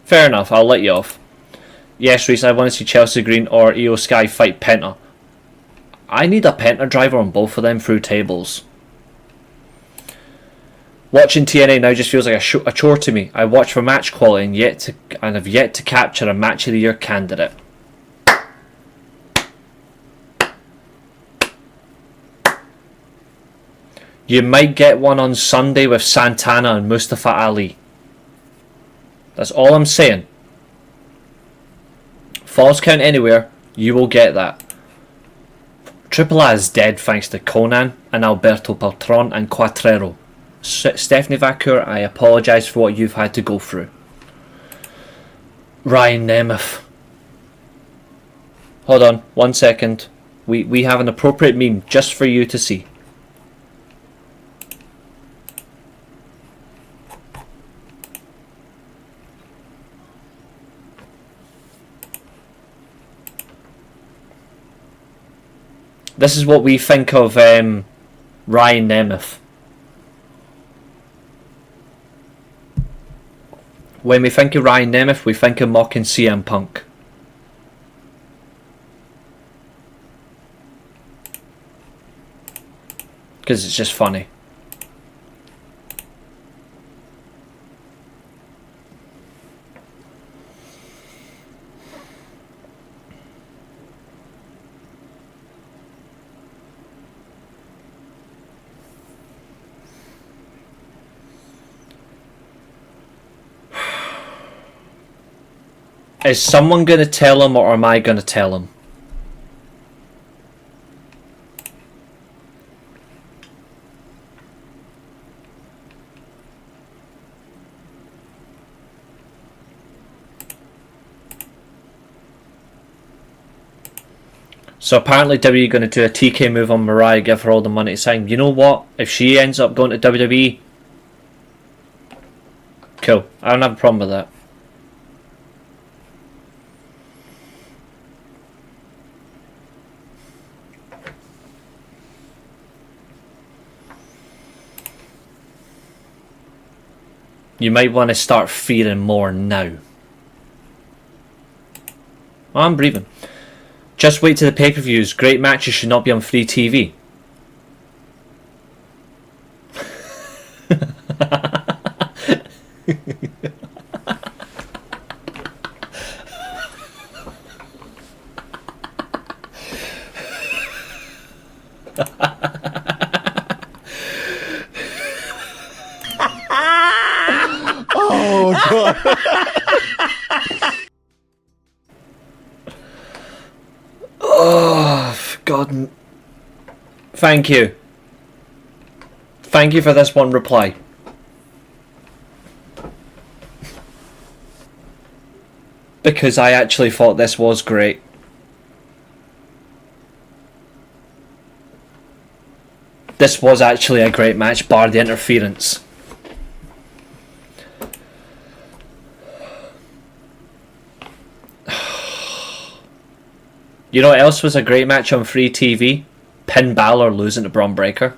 Fair enough, I'll let you off. Yes, Reece, I want to see Chelsea Green or Io Sky fight Penta. I need a Penta driver on both of them through tables. Watching TNA now just feels like a chore to me. I watch for match quality and have yet to capture a match of the year candidate. You might get one on Sunday with Santana and Mustafa Ali. That's all I'm saying. Falls count anywhere, you will get that. Triple A is dead thanks to Conan and Alberto Patron and Quattrero. Stephanie Vacour, I apologise for what you've had to go through. Ryan Nemeth. Hold on, 1 second. We have an appropriate meme just for you to see. This is what we think of Ryan Nemeth. When we think of Ryan Nemeth, we think of mocking CM Punk. Because it's just funny. Is someone going to tell him, or am I going to tell him? So apparently WWE going to do a TK move on Mariah, give her all the money to sign. You know what? If she ends up going to WWE, cool. I don't have a problem with that. You might want to start fearing more now. Oh, I'm breathing. Just wait to the pay-per-views. Great matches should not be on free TV. Oh, God. Oh, God. Thank you. Thank you for this one reply. Because I actually thought this was great. This was actually a great match, bar the interference. You know what else was a great match on free TV? Finn Balor losing to Braun Breaker.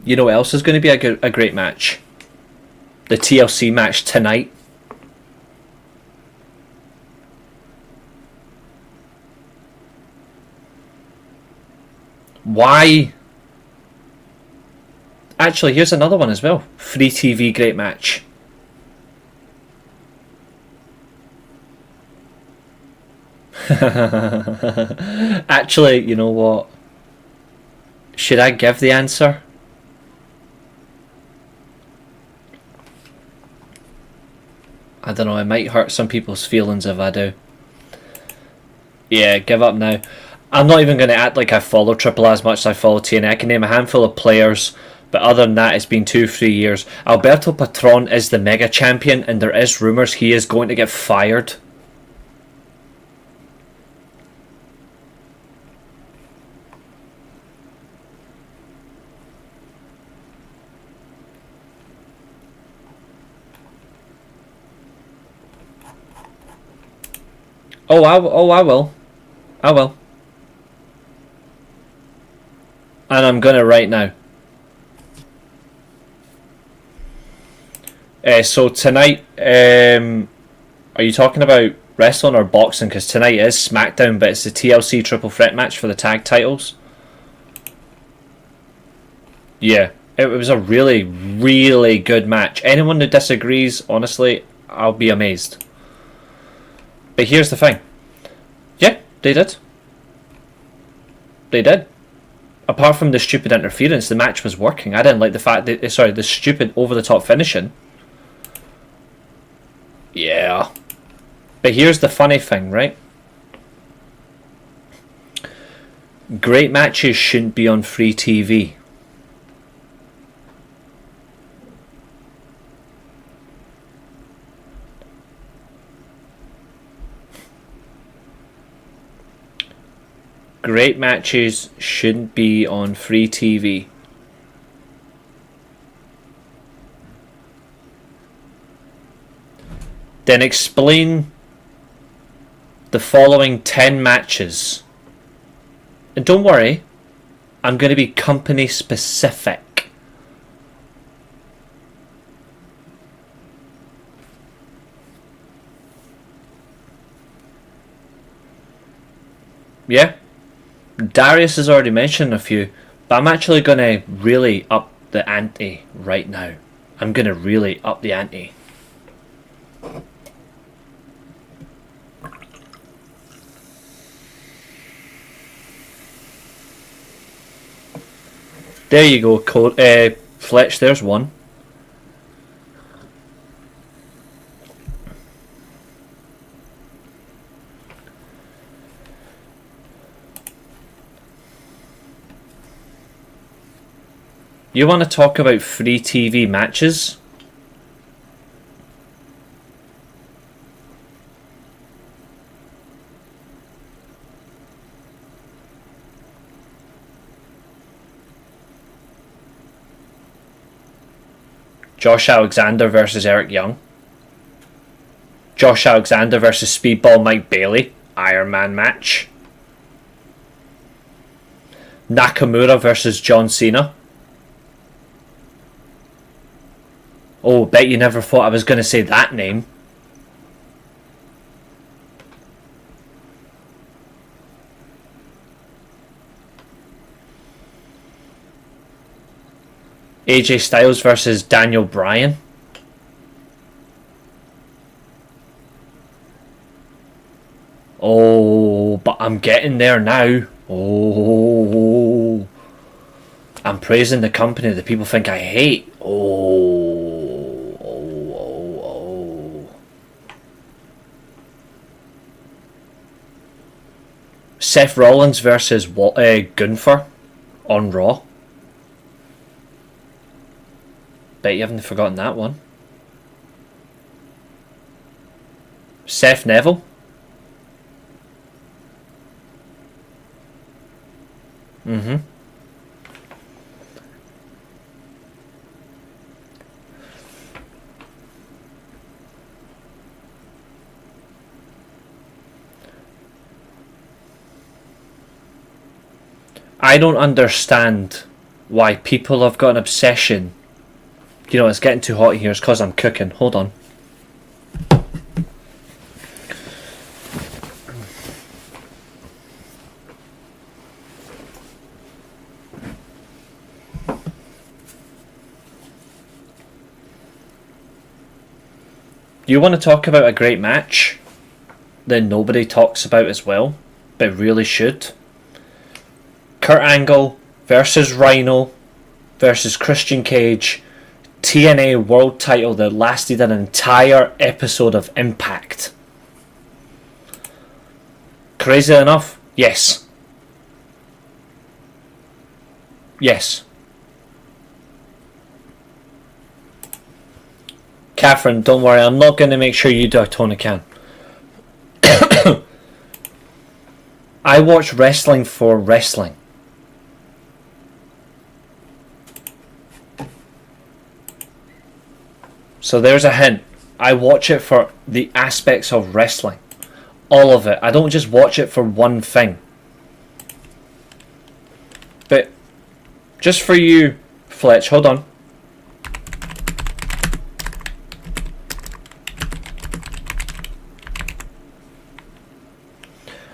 You know what else is going to be a great match? The TLC match tonight. Why? Actually, here's another one as well. Free TV great match. Actually, you know what? Should I give the answer? I don't know, it might hurt some people's feelings if I do. Yeah, give up now. I'm not even going to act like I follow Triple as much as I follow TNA. I can name a handful of players, but other than that, it's been 2-3 years. Alberto Patron is the mega champion, and there is rumours he is going to get fired. I will. I will. And I'm gonna right now. So tonight, are you talking about wrestling or boxing? Because tonight is SmackDown, but it's the TLC triple threat match for the tag titles. Yeah, it was a really, really good match. Anyone who disagrees, honestly, I'll be amazed. But here's the thing. Yeah, they did. They did. Apart from the stupid interference, the match was working. I didn't like the fact that... Sorry, the stupid over-the-top finishing. Yeah. But here's the funny thing, right? Great matches shouldn't be on free TV. Great matches shouldn't be on free TV. Then explain the following 10 matches. And don't worry, I'm going to be company specific. Yeah, Darius has already mentioned a few, but I'm actually going to really up the ante right now. I'm going to really up the ante. There you go, Fletch, there's one. You want to talk about free TV matches? Josh Alexander versus Eric Young. Josh Alexander versus Speedball Mike Bailey, Iron Man match. Nakamura versus John Cena. Oh, bet you never thought I was going to say that name. AJ Styles versus Daniel Bryan. Oh, but I'm getting there now. Oh, I'm praising the company that people think I hate. Seth Rollins versus Gunther on Raw. Bet you haven't forgotten that one. Seth Neville. I don't understand why people have got an obsession. You know, it's getting too hot in here. It's because I'm cooking. Hold on. You want to talk about a great match that nobody talks about as well, but really should? Kurt Angle versus Rhino versus Christian Cage, TNA World Title that lasted an entire episode of Impact. Crazy enough? Yes. Yes. Catherine, don't worry, I'm not going to make sure you do a Tony Khan. I watch wrestling for wrestling. So there's a hint. I watch it for the aspects of wrestling. All of it. I don't just watch it for one thing. But just for you, Fletch, hold on.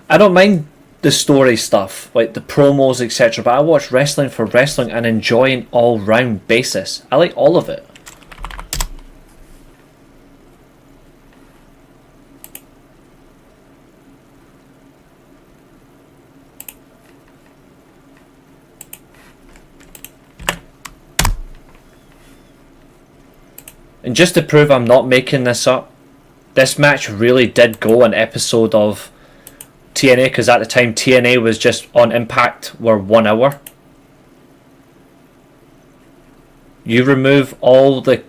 I don't mind the story stuff, like the promos, etc. But I watch wrestling for wrestling and enjoy an all-round basis. I like all of it. And just to prove I'm not making this up, this match really did go an episode of TNA, because at the time TNA was just on Impact, were 1 hour. You remove all the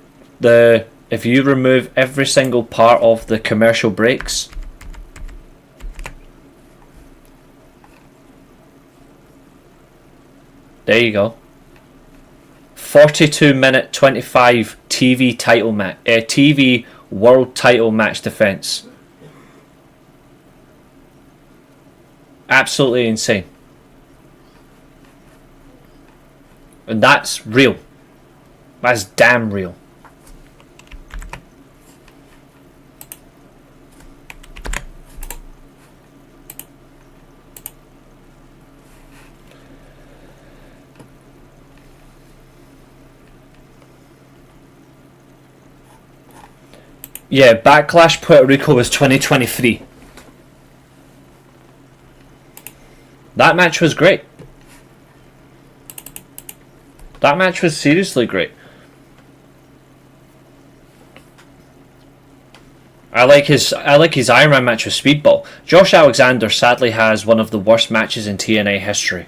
if you remove every single part of the commercial breaks, there you go. 42-minute 25 TV title match, TV World Title match defense. Absolutely insane. And that's real. That's damn real. Yeah, Backlash Puerto Rico was 2023. That match was great. That match was seriously great. I like his Iron Man match with Speedball. Josh Alexander sadly has one of the worst matches in TNA history.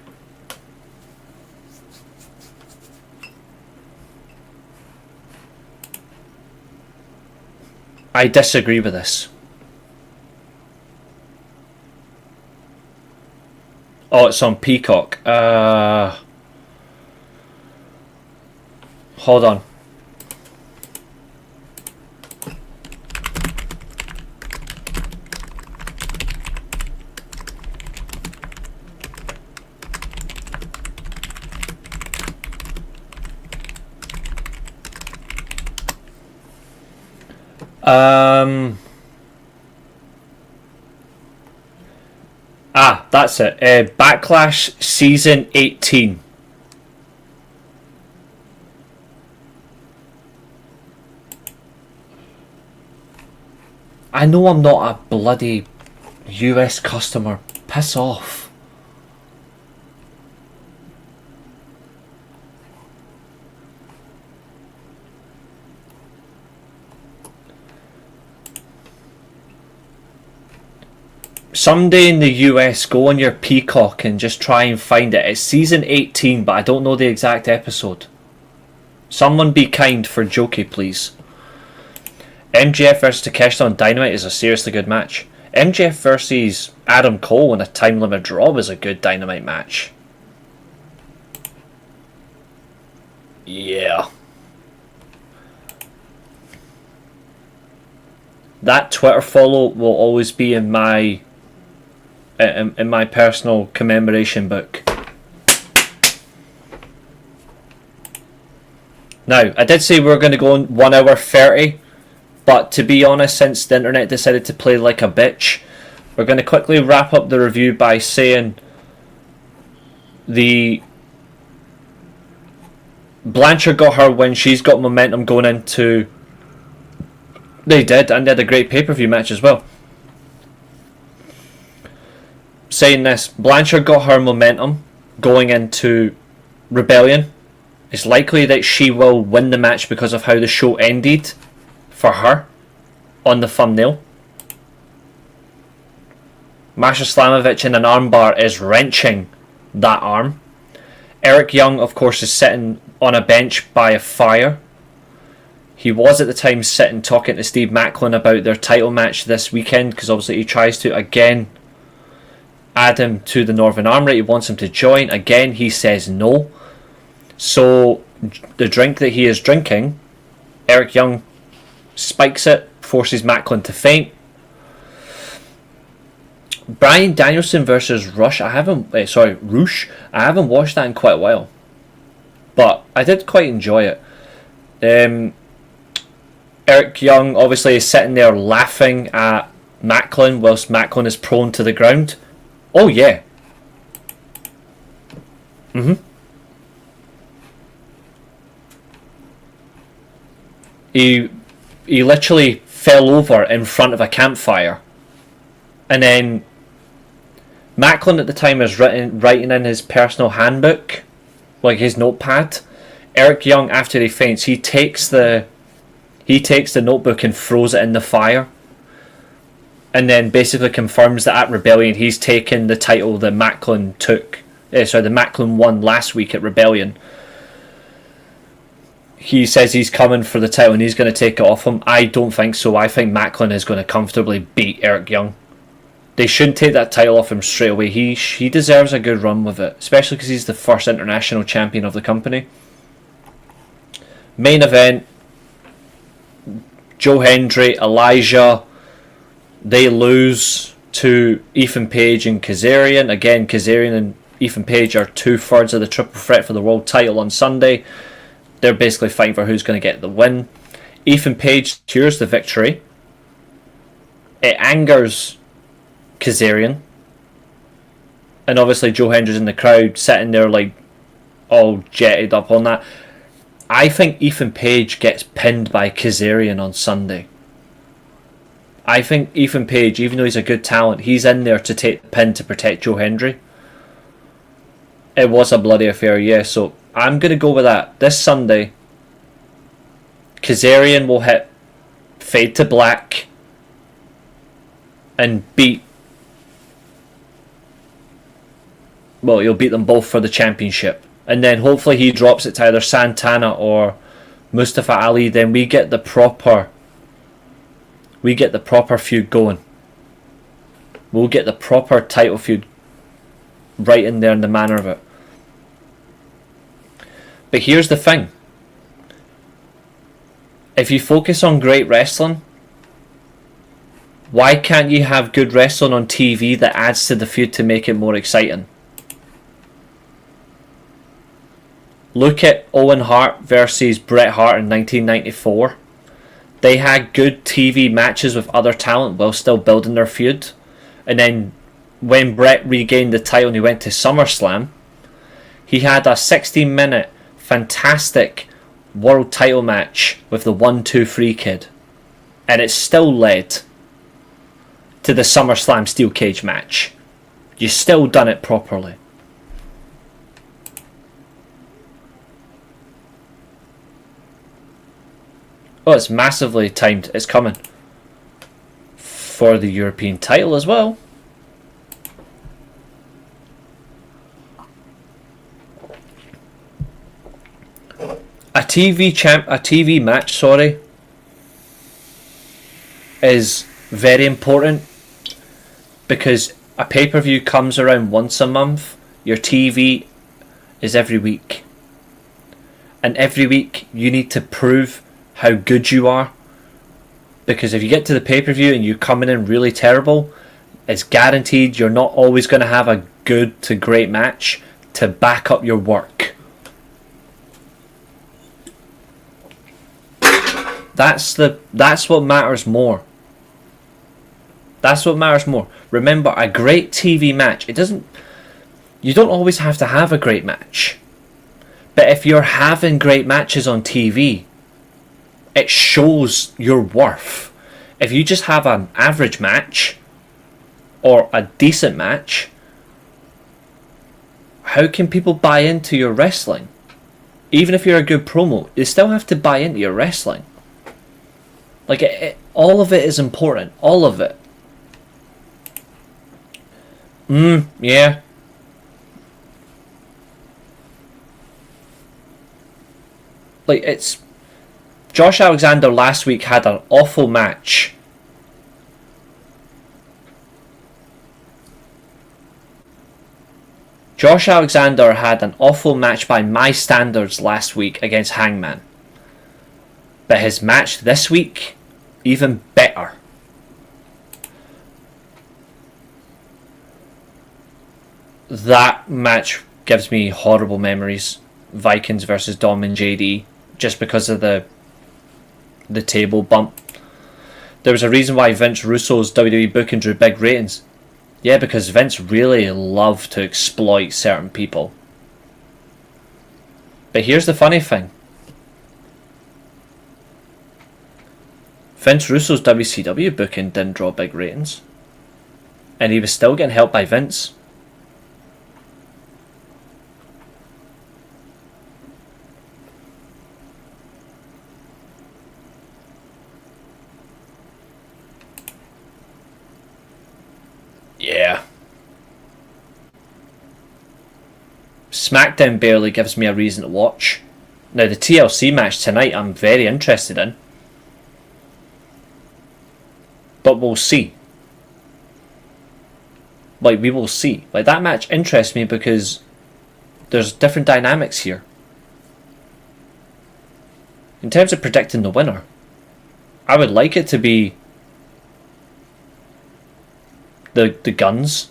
I disagree with this. Oh, it's on Peacock. Hold on. That's it. Backlash Season 18. I know I'm not a bloody US customer. Piss off. Someday in the US, go on your Peacock and just try and find it. It's season 18, but I don't know the exact episode. Someone be kind for Jokey, please. MJF versus Takeshita on Dynamite is a seriously good match. MJF versus Adam Cole in a time limit draw was a good Dynamite match. Yeah. That Twitter follow will always be in my personal commemoration book. Now, I did say we were going to go on 1 hour 30, but to be honest, since the internet decided to play like a bitch, we're going to quickly wrap up the review by saying the Blanchard got her win. She's got momentum going into... They did, and they had a great pay-per-view match as well. Saying this, Blanchard got her momentum going into Rebellion. It's likely that she will win the match because of how the show ended for her on the thumbnail. Masha Slamovich in an armbar is wrenching that arm. Eric Young, of course, is sitting on a bench by a fire. He was at the time sitting talking to Steve Macklin about their title match this weekend, because obviously he tries to again add him to the Northern Armory. He wants him to join. Again, he says no. So the drink that he is drinking, Eric Young spikes it, forces Macklin to faint. Bryan Danielson versus Roosh. I haven't watched that in quite a while, but I did quite enjoy it. Eric Young obviously is sitting there laughing at Macklin whilst Macklin is prone to the ground. Oh yeah. He literally fell over in front of a campfire, and then Macklin at the time is writing in his personal handbook, like his notepad. Eric Young, after he faints, he takes the notebook and throws it in the fire, and then basically confirms that at Rebellion he's taken the title that Macklin took. The Macklin won last week at Rebellion. He says he's coming for the title and he's going to take it off him. I don't think so. I think Macklin is going to comfortably beat Eric Young. They shouldn't take that title off him straight away. He deserves a good run with it, especially because he's the first international champion of the company. Main event, Joe Hendry, Elijah, they lose. to Ethan Page and Kazarian. Again, Kazarian and Ethan Page are 2/3 of the triple threat for the world title on Sunday. They're basically fighting for who's going to get the win. Ethan Page secures the victory. It angers Kazarian. And obviously Joe Hendry's in the crowd, sitting there like all jetted up on that. I think Ethan Page gets pinned by Kazarian on Sunday. I think Ethan Page, even though he's a good talent, he's in there to take the pin to protect Joe Hendry. It was a bloody affair, yeah, so I'm going to go with that. This Sunday, Kazarian will hit Fade to Black and beat... Well, he'll beat them both for the championship. And then hopefully he drops it to either Santana or Mustafa Ali. Then we get the proper feud going. We'll get the proper title feud right in there in the manner of it. But here's the thing. If you focus on great wrestling, why can't you have good wrestling on TV that adds to the feud to make it more exciting? Look at Owen Hart versus Bret Hart in 1994. They had good TV matches with other talent while still building their feud. And then when Bret regained the title and he went to SummerSlam, he had a 16-minute fantastic world title match with the 1-2-3 Kid. And it still led to the SummerSlam Steel Cage match. You still done it properly. Oh, it's massively timed. It's coming. For the European title as well. A TV match, sorry, is very important because a pay-per-view comes around once a month. Your TV is every week. And every week you need to prove how good you are, because if you get to the pay-per-view and you're coming in really terrible, it's guaranteed you're not always going to have a good to great match to back up your work. That's what matters more. That's what matters more. Remember, a great TV match, you don't always have to have a great match. But if you're having great matches on TV, it shows your worth. If you just have an average match or a decent match, how can people buy into your wrestling? Even if you're a good promo, you still have to buy into your wrestling. Like, all of it is important. All of it. Yeah. Like, it's... Josh Alexander last week had an awful match. Josh Alexander had an awful match by my standards last week against Hangman. But his match this week, even better. That match gives me horrible memories. Vikings versus Dom and JD. Just because of the table bump. There was a reason why Vince Russo's WWE booking drew big ratings. Yeah, because Vince really loved to exploit certain people. But here's the funny thing. Vince Russo's WCW booking didn't draw big ratings. And he was still getting helped by Vince. Yeah. SmackDown barely gives me a reason to watch. Now, the TLC match tonight I'm very interested in. But we'll see. Like, we will see. Like, that match interests me because there's different dynamics here. In terms of predicting the winner, I would like it to be the guns.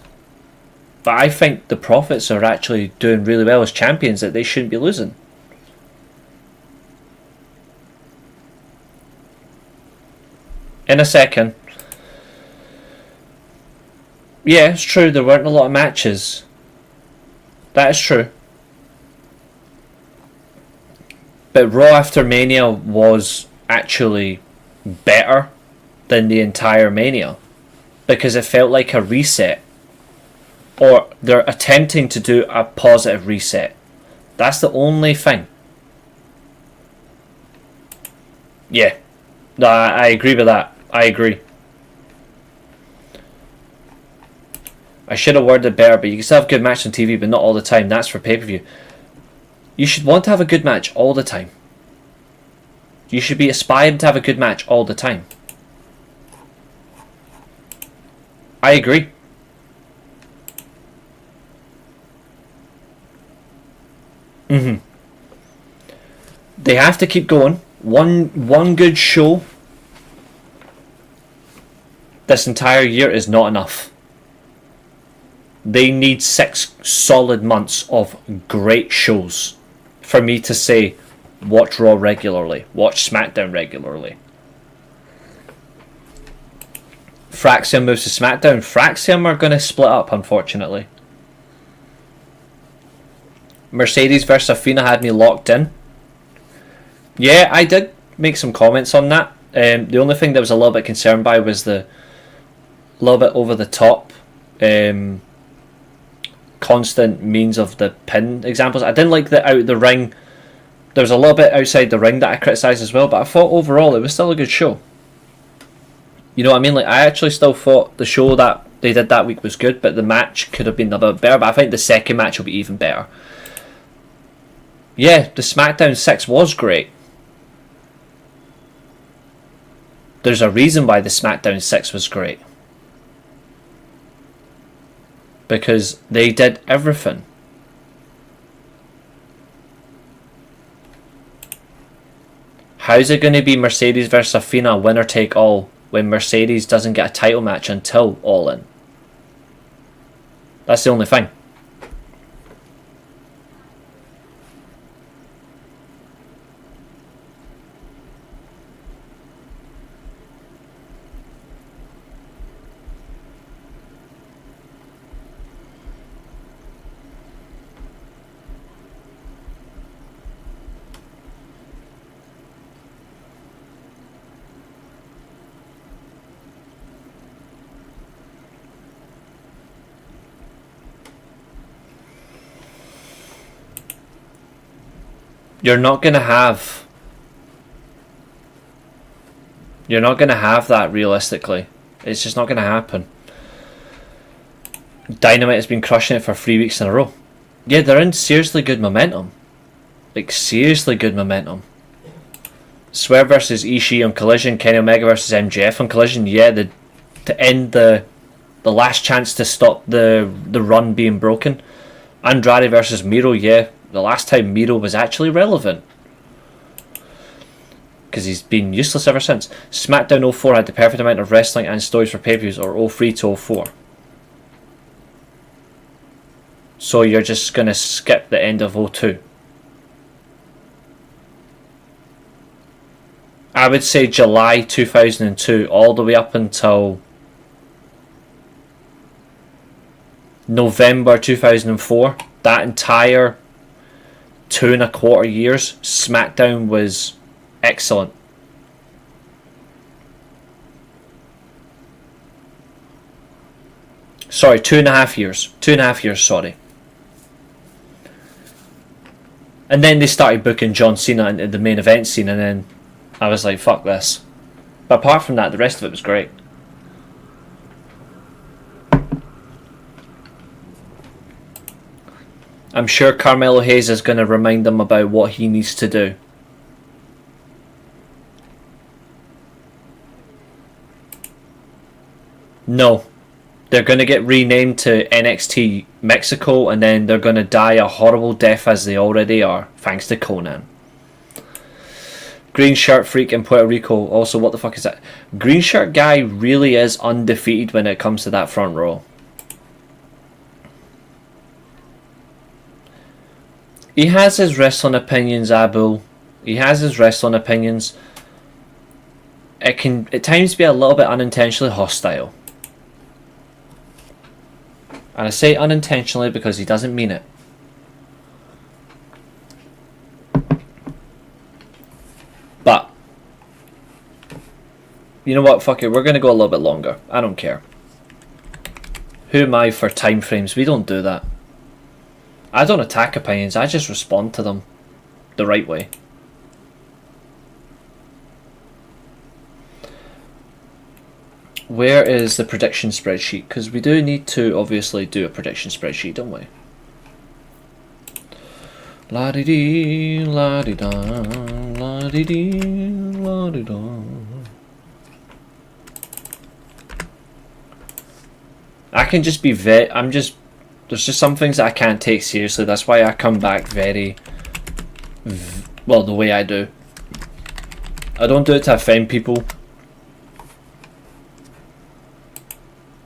But I think the Profits are actually doing really well as champions, that they shouldn't be losing. In a second. Yeah, it's true, there weren't a lot of matches. That is true. But Raw after Mania was actually better than the entire Mania, because it felt like a reset. Or they're attempting to do a positive reset. That's the only thing. Yeah. No, I agree with that. I agree. I should have worded better, but you can still have a good match on TV, but not all the time. That's for pay-per-view. You should want to have a good match all the time. You should be aspiring to have a good match all the time. I agree. They have to keep going. One good show this entire year is not enough. They need 6 solid months of great shows for me to say, watch Raw regularly, watch SmackDown regularly. Fraxium moves to SmackDown. Fraxium are going to split up, unfortunately. Mercedes versus Athena had me locked in. Yeah, I did make some comments on that. The only thing that was a little bit concerned by was the little bit over the top constant means of the pin examples. I didn't like the out of the ring. There was a little bit outside the ring that I criticised as well, but I thought overall it was still a good show. You know what I mean? Like, I actually still thought the show that they did that week was good, but the match could have been a bit better. But I think the second match will be even better. Yeah, the SmackDown 6 was great. There's a reason why the SmackDown 6 was great. Because they did everything. How's it going to be Mercedes versus Athena winner take all when Mercedes doesn't get a title match until All In? That's the only thing. You're not going to have that realistically. It's just not going to happen. Dynamite has been crushing it for 3 weeks in a row. Yeah, they're in seriously good momentum. Like, seriously good momentum. Swerve versus Ishii on Collision. Kenny Omega versus MJF on Collision. Yeah, to end the last chance to stop the run being broken. Andrade versus Miro. Yeah, the last time Miro was actually relevant. Because he's been useless ever since. SmackDown 04 had the perfect amount of wrestling and stories for pay-per-views, or 03 to 04. So you're just going to skip the end of 02. I would say July 2002 all the way up until November 2004. That entire 2.25 years, SmackDown was excellent. Sorry, 2.5 years. 2.5 years, sorry. And then they started booking John Cena into the main event scene, and then I was like, fuck this. But apart from that, the rest of it was great. I'm sure Carmelo Hayes is going to remind them about what he needs to do. No. They're going to get renamed to NXT Mexico, and then they're going to die a horrible death as they already are, thanks to Conan. Green shirt freak in Puerto Rico. Also, what the fuck is that? Green shirt guy really is undefeated when it comes to that front row. He has his wrestling opinions, Abu. He has his wrestling opinions. It can at times be a little bit unintentionally hostile. And I say unintentionally because he doesn't mean it. But you know what, fuck it, we're going to go a little bit longer. I don't care. Who am I for time frames? We don't do that. I don't attack opinions, I just respond to them the right way. Where is the prediction spreadsheet? Because we do need to obviously do a prediction spreadsheet, don't we? La-di-dee, la-di-da, la-di-dee, la-di-da. I can just be there's just some things that I can't take seriously. That's why I come back very, well, the way I do. I don't do it to offend people.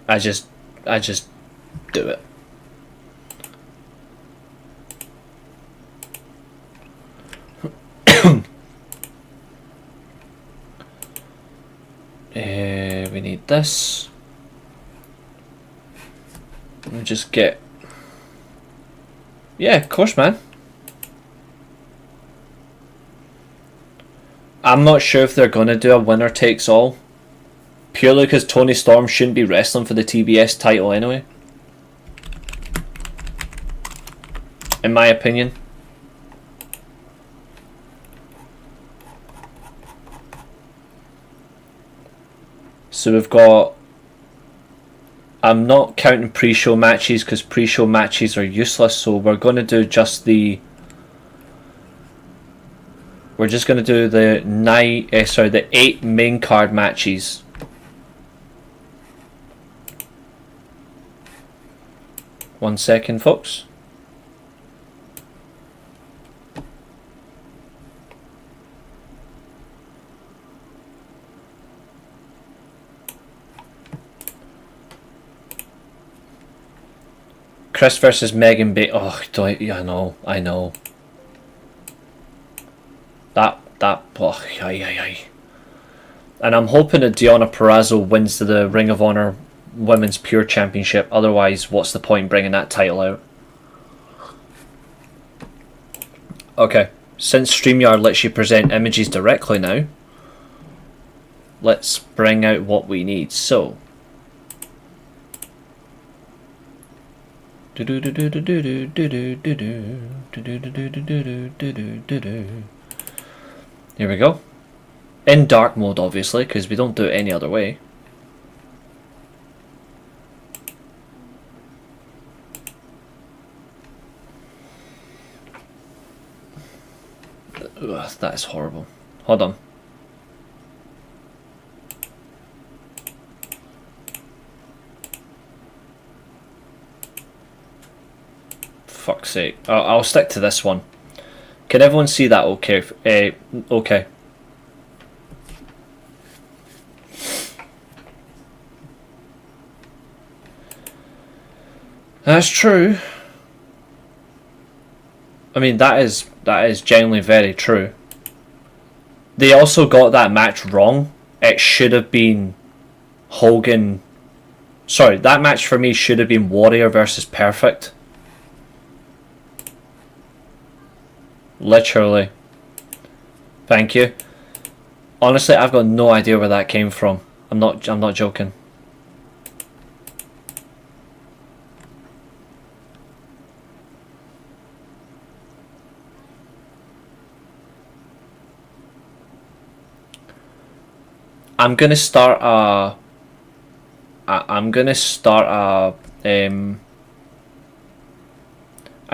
I just do it. We need this. Let me just get... Yeah, of course, man. I'm not sure if they're going to do a winner takes all. Purely because Tony Storm shouldn't be wrestling for the TBS title anyway. In my opinion. So we've got... I'm not counting pre-show matches because pre-show matches are useless, so we're going to do just the... We're just going to do the the 8 main card matches. One second, folks. Chris versus Megan Bay. Oh, I know. And I'm hoping that Deonna Purrazzo wins the Ring of Honor Women's Pure Championship. Otherwise, what's the point bringing that title out? Okay, since StreamYard lets you present images directly now, let's bring out what we need. So, here we go. In dark mode, obviously, because we don't do it any other way. Ugh, that is horrible. Hold on. Fuck's sake. I'll stick to this one. Can everyone see that okay? Okay. That's true. I mean, that is genuinely very true. They also got that match wrong. It should have been Hogan. Sorry, that match for me should have been Warrior versus Perfect. Literally. Thank you. Honestly, I've got no idea where that came from. I'm not joking. I'm gonna start a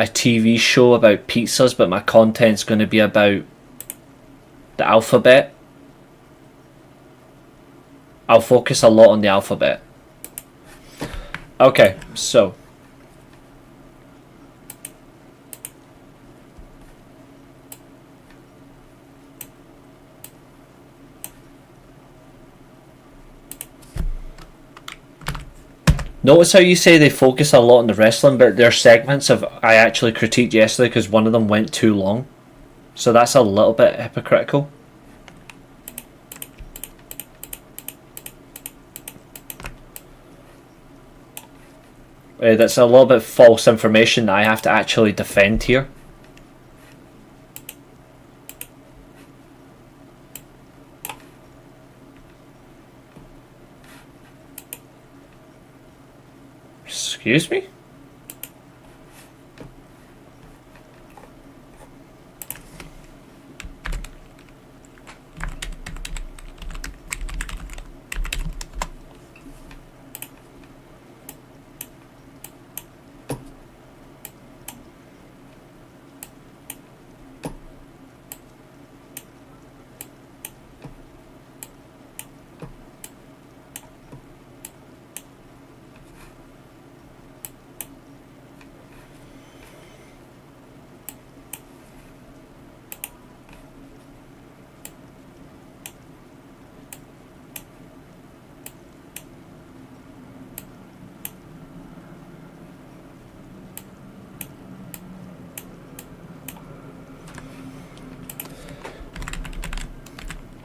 TV show about pizzas, but my content's gonna be about the alphabet. I'll focus a lot on the alphabet. Okay, so Notice how you say they focus a lot on the wrestling, but their segments I actually critiqued yesterday because one of them went too long. So that's a little bit hypocritical. That's a little bit false information that I have to actually defend here. Excuse me?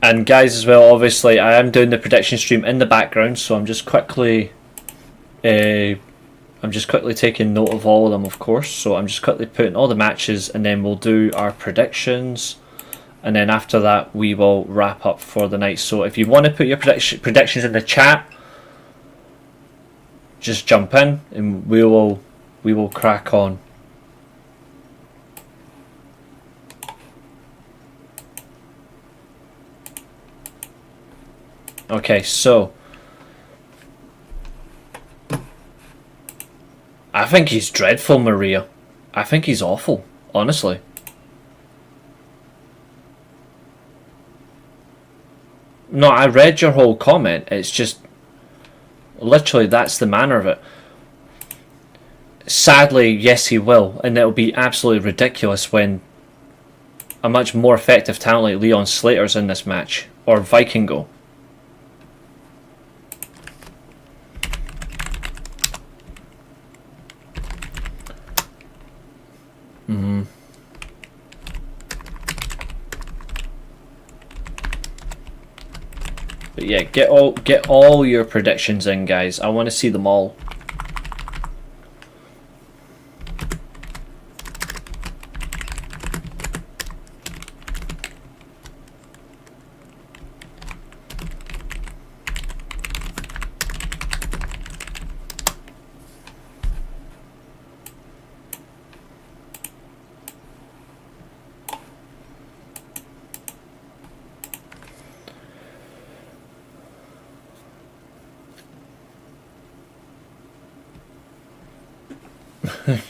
And guys, as well, obviously, I am doing the prediction stream in the background, so I'm just quickly taking note of all of them, of course. So I'm just quickly putting all the matches, and then we'll do our predictions, and then after that, we will wrap up for the night. So if you want to put your predictions in the chat, just jump in, and we will crack on. Okay, so I think he's dreadful, Maria. I think he's awful, honestly. No, I read your whole comment. It's just literally that's the manner of it. Sadly, yes, he will, and it'll be absolutely ridiculous when a much more effective talent like Leon Slater's in this match, or Vikingo. But yeah, get all your predictions in, guys. I want to see them all.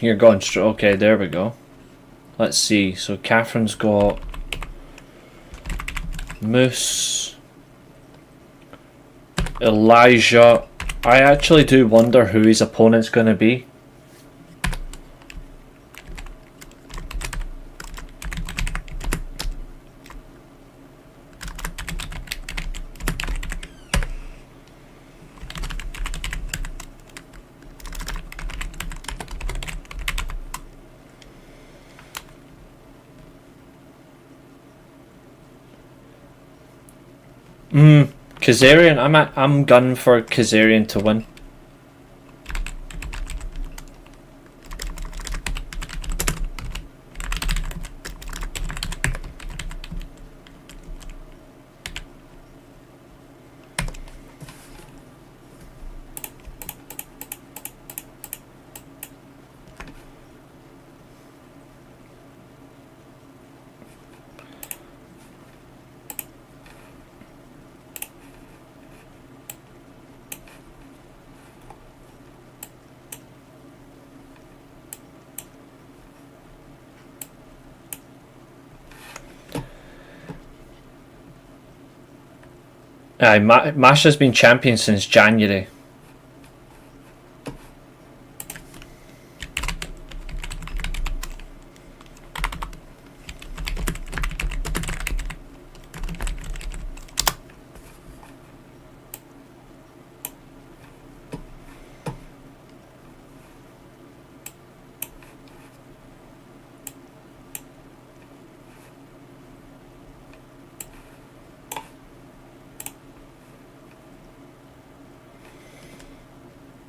You're going straight. Okay, there we go. Let's see. So Catherine's got Moose, Elijah. I actually do wonder who his opponent's going to be. Kazarian, I'm gunning for Kazarian to win. Aye, Masha's been champion since January.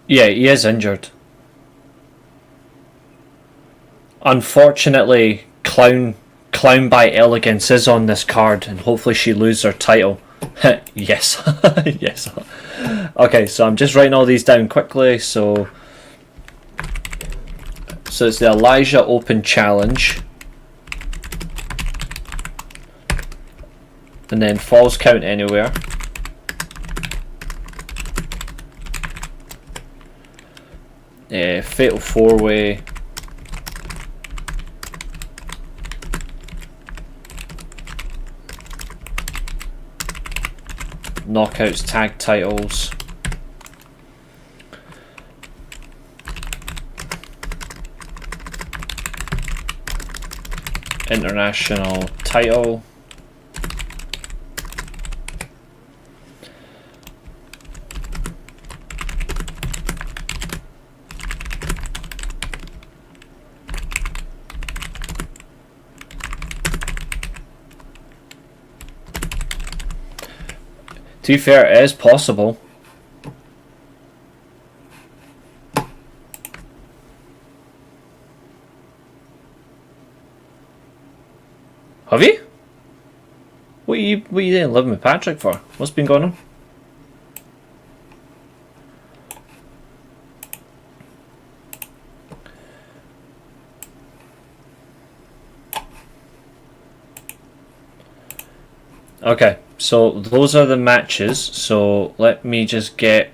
Yeah, he is injured. Unfortunately, Clown by Elegance is on this card, and hopefully she loses her title. Yes. Yes. Okay, so I'm just writing all these down quickly. So it's the Elijah Open Challenge. And then Falls Count Anywhere. Fatal 4-Way. Knockouts tag titles. International title. To be fair, it is possible. Have you? What you then living with Patrick for? What's been going on? Okay, so those are the matches. So let me just get...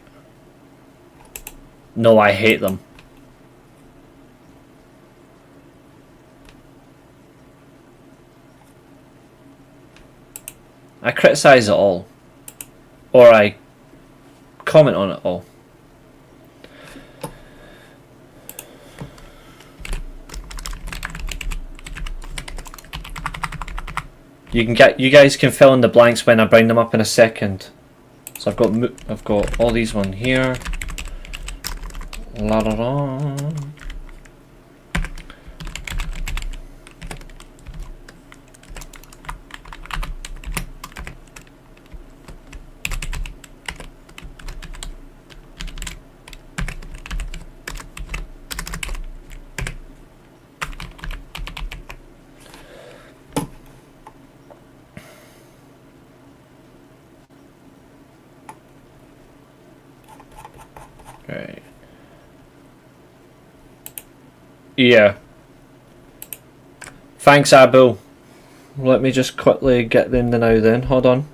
No, I hate them. I criticise it all. Or I comment on it all. You guys can fill in the blanks when I bring them up in a second. So I've got all these one here. La da da. Right. Yeah. Thanks, Abu. Let me just quickly get them now then. Hold on.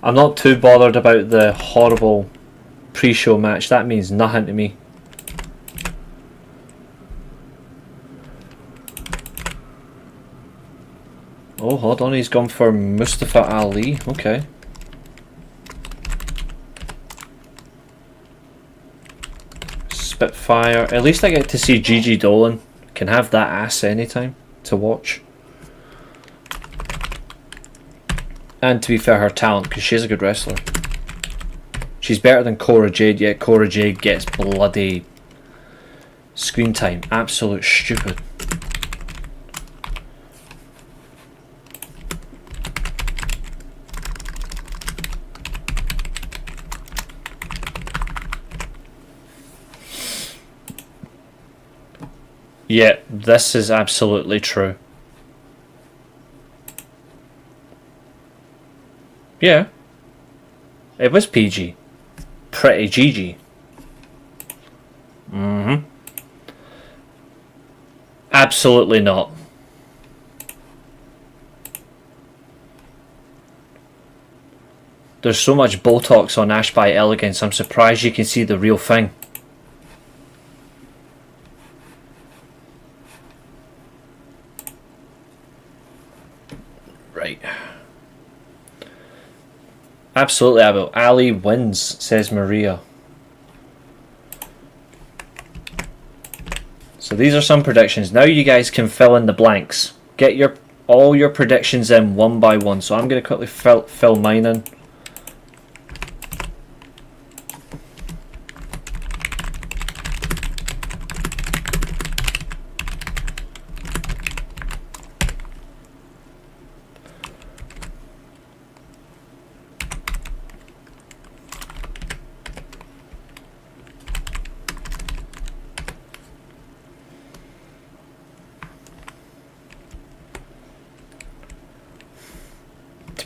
I'm not too bothered about the horrible pre-show match. That means nothing to me. Oh, hold on, he's gone for Mustafa Ali. Okay. Spitfire. At least I get to see Gigi Dolan. Can have that ass anytime to watch. And to be fair, her talent, because she's a good wrestler. She's better than Cora Jade, yet Cora Jade gets bloody screen time. Absolute stupid. Yeah, this is absolutely true. Yeah. It was PG. Pretty GG. Absolutely not. There's so much Botox on Ash by Elegance, I'm surprised you can see the real thing. Right. Absolutely, Abu. Ali wins, says Maria. So these are some predictions. Now you guys can fill in the blanks. Get all your predictions in one by one. So I'm going to quickly fill mine in.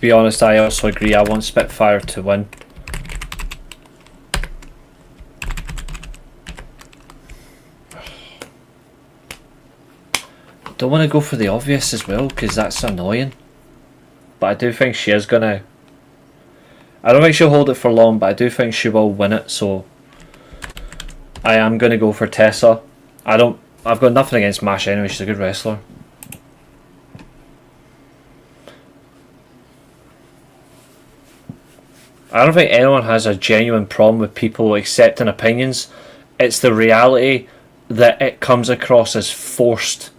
be honest, I also agree. I want Spitfire to win. Don't want to go for the obvious as well, because that's annoying. But I do think she is gonna. I don't think she'll hold it for long, but I do think she will win it. So I am gonna go for Tessa. I've got nothing against Masha anyway. She's a good wrestler. I don't think anyone has a genuine problem with people accepting opinions. It's the reality that it comes across as forced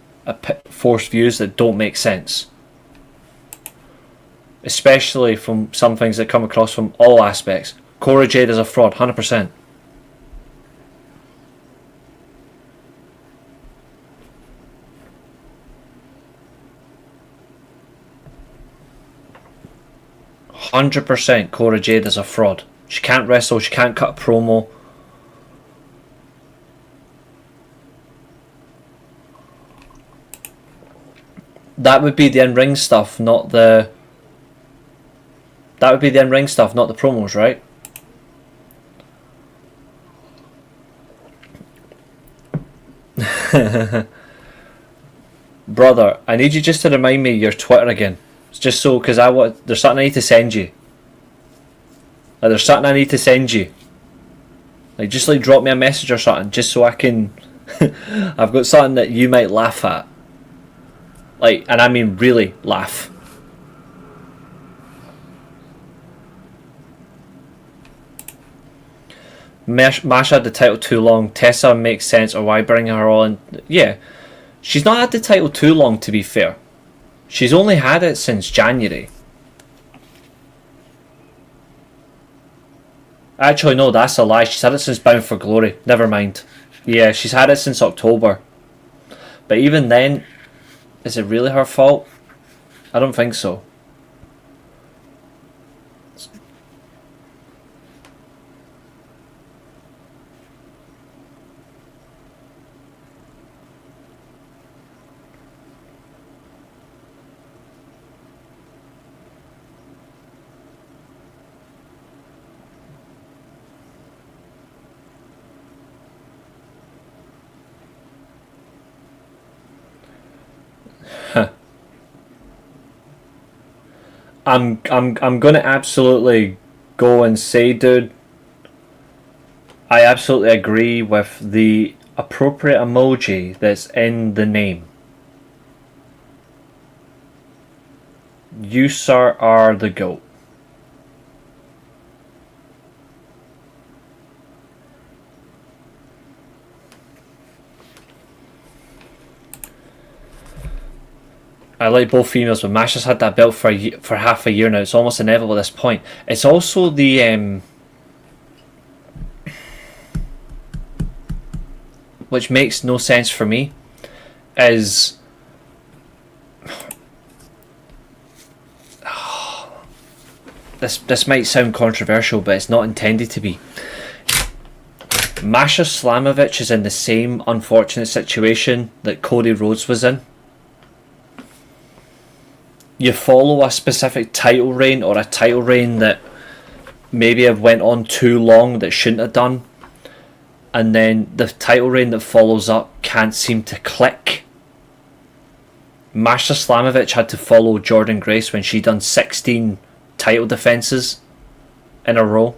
views that don't make sense. Especially from some things that come across from all aspects. Cora Jade is a fraud, 100%. Cora Jade is a fraud. She can't wrestle, she can't cut a promo. That would be the in-ring stuff, not the... That would be the in-ring stuff, not the promos, right? Brother, I need you just to remind me your Twitter again. It's just so, because there's something I need to send you. Like, there's something I need to send you. Like, just like drop me a message or something, just so I can... I've got something that you might laugh at. Like, and I mean really laugh. Masha had the title too long. Tessa makes sense, or why bring her on? Yeah, she's not had the title too long, to be fair. She's only had it since January. Actually, no, that's a lie. She's had it since Bound for Glory. Never mind. Yeah, she's had it since October. But even then, is it really her fault? I don't think so. I'm gonna absolutely go and say, dude, I absolutely agree with the appropriate emoji that's in the name. You, sir, are the GOAT. I like both females, but Masha's had that belt for half a year now. It's almost inevitable at this point. It's also the which makes no sense for me, is this might sound controversial, but it's not intended to be. Masha Slamovich is in the same unfortunate situation that Cody Rhodes was in. You follow a specific title reign, or a title reign that maybe have went on too long that shouldn't have done, and then the title reign that follows up can't seem to click. Masha Slamovich had to follow Jordan Grace when she done 16 title defenses in a row.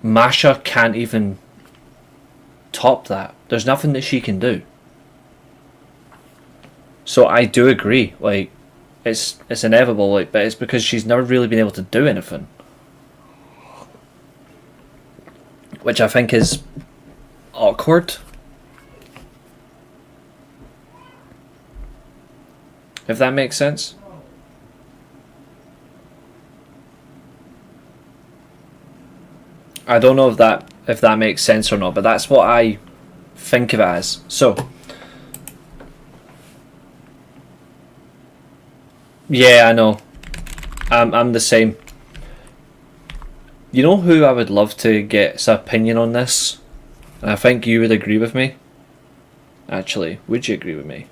Masha can't even top that. There's nothing that she can do. So I do agree, like, it's inevitable, like, but it's because she's never really been able to do anything, which I think is awkward, if that makes sense. I don't know if that makes sense or not, but that's what I think of it as. So yeah, I know. I'm the same. You know who I would love to get his opinion on this? And I think you would agree with me. Actually, would you agree with me?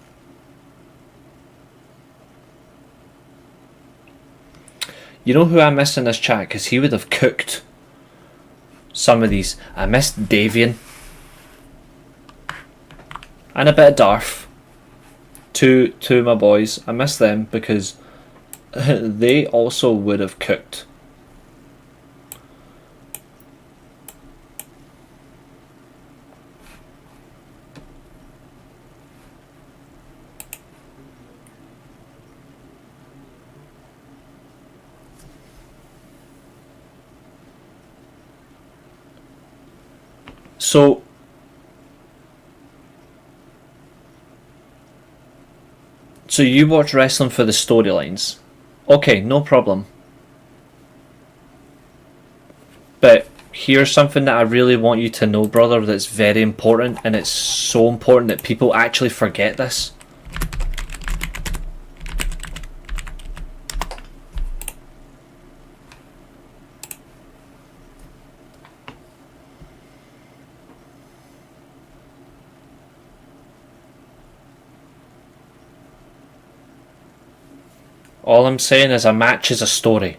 You know who I miss in this chat? Because he would have cooked some of these. I missed Davian. And a bit of Darth. Two of my boys. I miss them because they also would have cooked. So you watch wrestling for the storylines. Okay, no problem. But here's something that I really want you to know, brother, that's very important, and it's so important that people actually forget this. All I'm saying is a match is a story.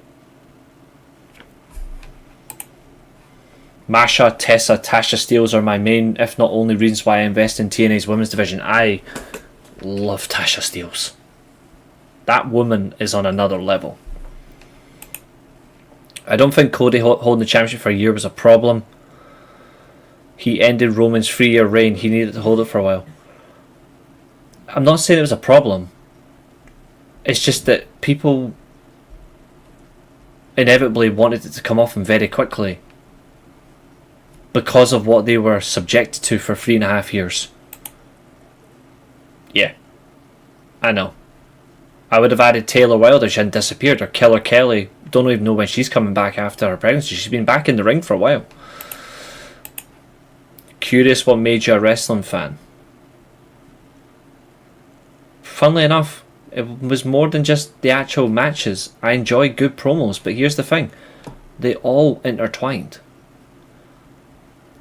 Masha, Tessa, Tasha Steelz are my main, if not only, reasons why I invest in TNA's women's division. I love Tasha Steelz. That woman is on another level. I don't think Cody holding the championship for a year was a problem. He ended Roman's 3-year reign. He needed to hold it for a while. I'm not saying it was a problem. It's just that people inevitably wanted it to come off him very quickly because of what they were subjected to for 3.5 years. Yeah, I know. I would have added Taylor Wilder. She hadn't disappeared. Or Killer Kelly. Don't even know when she's coming back after her pregnancy. She's been back in the ring for a while. Curious what made you a wrestling fan. Funnily enough, it was more than just the actual matches. I enjoy good promos, but here's the thing. They all intertwined.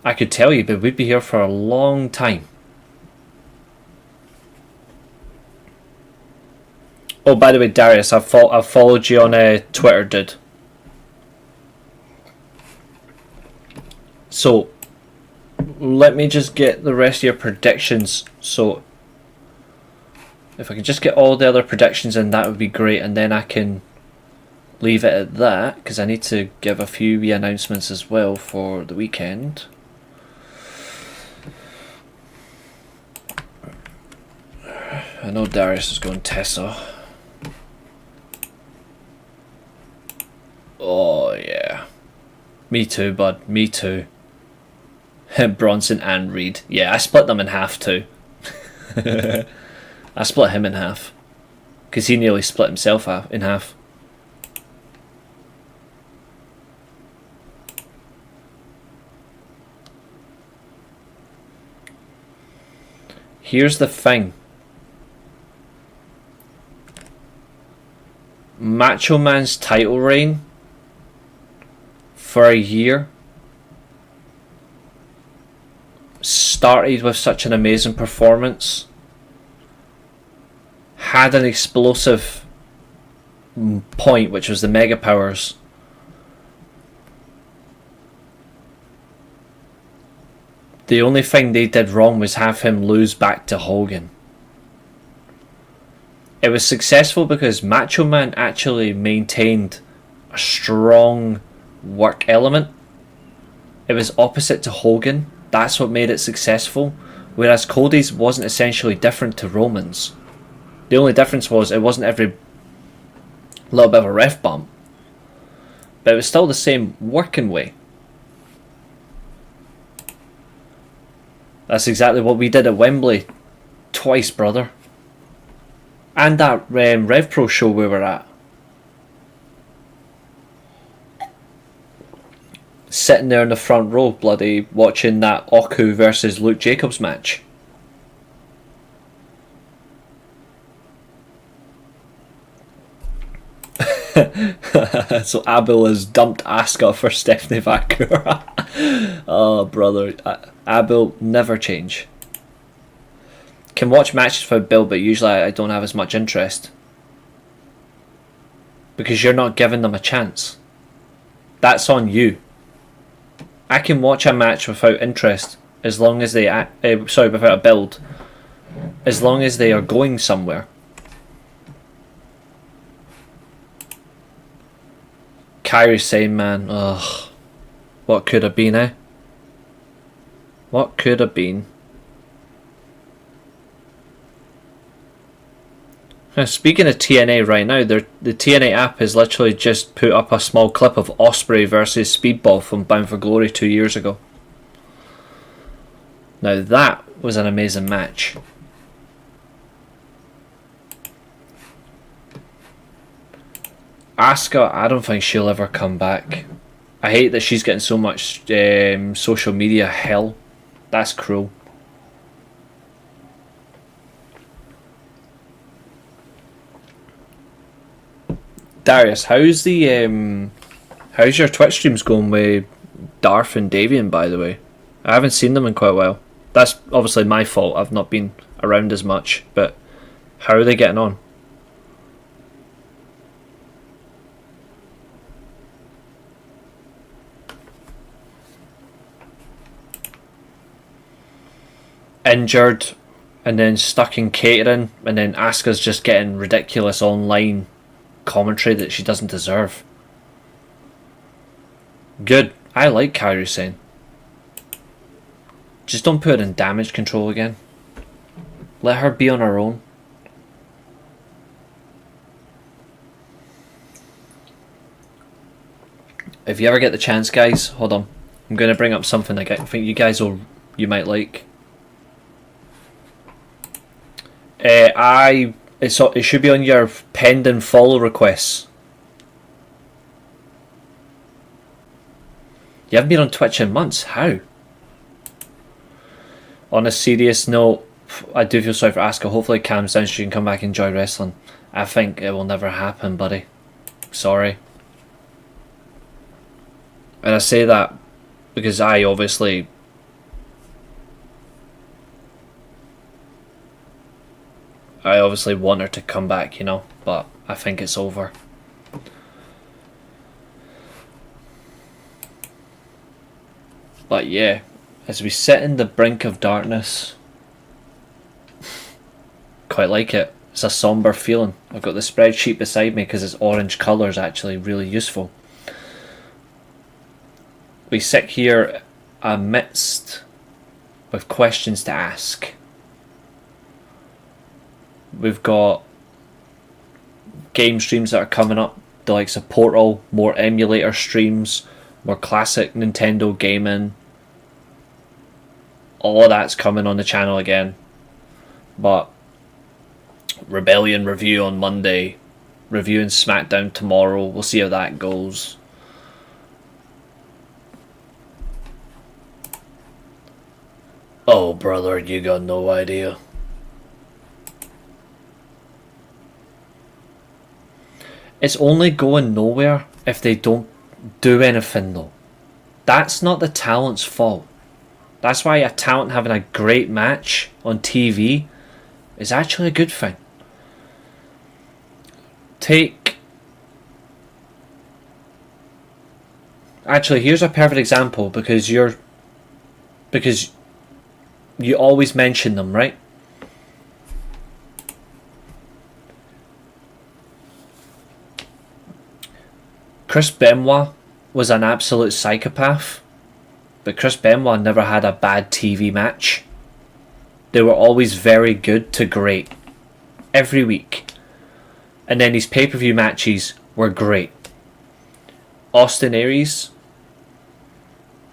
I could tell you, but we'd be here for a long time. Oh, by the way, Darius, I've followed you on Twitter, dude. So, let me just get the rest of your predictions. So, if I could just get all the other predictions in, that would be great, and then I can leave it at that, because I need to give a few wee announcements as well for the weekend. I know Darius is going Tessa. Oh yeah. Me too, bud. Me too. Bronson and Reed. Yeah, I split them in half too. I split him in half. Because he nearly split himself in half. Here's the thing. Macho Man's title reign for a year started with such an amazing performance, had an explosive point, which was the Mega Powers. The only thing they did wrong was have him lose back to Hogan. It was successful because Macho Man actually maintained a strong work element. It was opposite to Hogan. That's what made it successful. Whereas Cody's wasn't essentially different to Roman's. The only difference was it wasn't every little bit of a ref bump. But it was still the same working way. That's exactly what we did at Wembley twice, brother. And that Rev Pro show we were at. Sitting there in the front row, bloody watching that Oku versus Luke Jacobs match. So Abel has dumped Asuka for Stephanie Bakura. Oh, brother. Abel never change. Can watch matches for Bill, but usually I don't have as much interest. because you're not giving them a chance. That's on you. I can watch a match without interest as long as they without a build, as long as they are going somewhere. Kairi Sane, man, ugh, what could have been, eh? What could have been? Now, speaking of TNA right now, the TNA app has literally just put up a small clip of Ospreay versus Speedball from Bound for Glory 2 years ago. Now that was an amazing match. Asuka, I don't think she'll ever come back. I hate that she's getting so much social media hell. That's cruel. Darius, how's your Twitch streams going with Darth and Davian, by the way? I haven't seen them in quite a while. That's obviously my fault. I've not been around as much, but how are they getting on? Injured, and then stuck in catering, and then Asuka's just getting ridiculous online commentary that she doesn't deserve. Good. I like Kairi Sane. Just don't put her in damage control again. Let her be on her own. If you ever get the chance, guys, hold on. I'm going to bring up something I think you might like. It should be on your pending follow requests. You haven't been on Twitch in months. How? On a serious note, I do feel sorry for Asuka. Hopefully it calms down so you can come back and enjoy wrestling. I think it will never happen, buddy. Sorry. And I say that because I obviously want her to come back, you know, but I think it's over. But yeah, as we sit in the brink of darkness, quite like it. It's a somber feeling. I've got the spreadsheet beside me because its orange colour is actually really useful. We sit here amidst with questions to ask. We've got game streams that are coming up, the likes of Portal, more emulator streams, more classic Nintendo gaming. All of that's coming on the channel again. But Rebellion review on Monday, reviewing SmackDown tomorrow. We'll see how that goes. Oh brother, you got no idea. It's only going nowhere if they don't do anything though. That's not the talent's fault. That's why a talent having a great match on TV is actually a good thing. Actually, here's a perfect example because you always mention them, right? Chris Benoit was an absolute psychopath, but Chris Benoit never had a bad TV match. They were always very good to great every week, and then his pay-per-view matches were great. Austin Aries,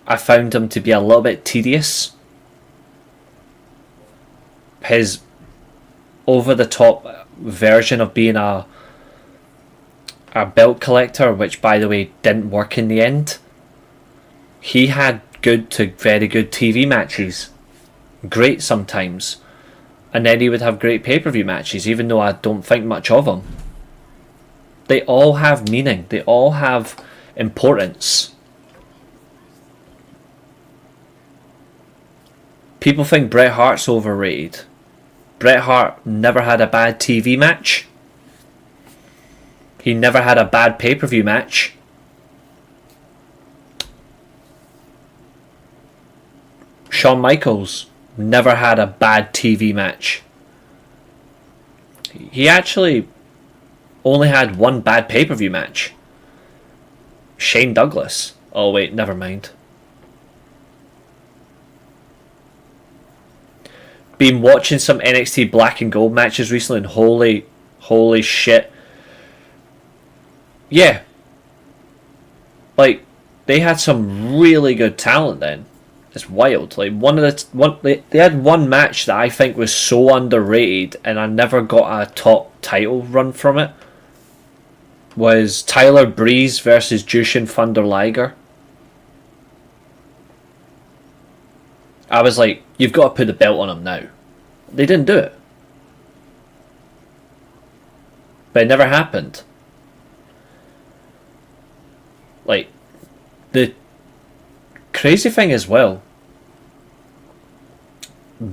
I found him to be a little bit tedious. His over-the-top version of being a belt collector, which by the way didn't work in the end. He had good to very good TV matches, great sometimes, and then he would have great pay-per-view matches, even though I don't think much of him. They all have meaning, they all have importance. People think Bret Hart's overrated. Bret Hart never had a bad TV match. He never had a bad pay-per-view match. Shawn Michaels never had a bad TV match. He actually only had one bad pay-per-view match. Shane Douglas. Oh wait, never mind. Been watching some NXT Black and Gold matches recently, and holy shit. Yeah. Like, they had some really good talent then. It's wild. Like, they had one match that I think was so underrated, and I never got a top title run from it. Was Tyler Breeze versus Jushin Thunder Liger. I was like, you've got to put the belt on him now. They didn't do it. But it never happened. Like, the crazy thing as well,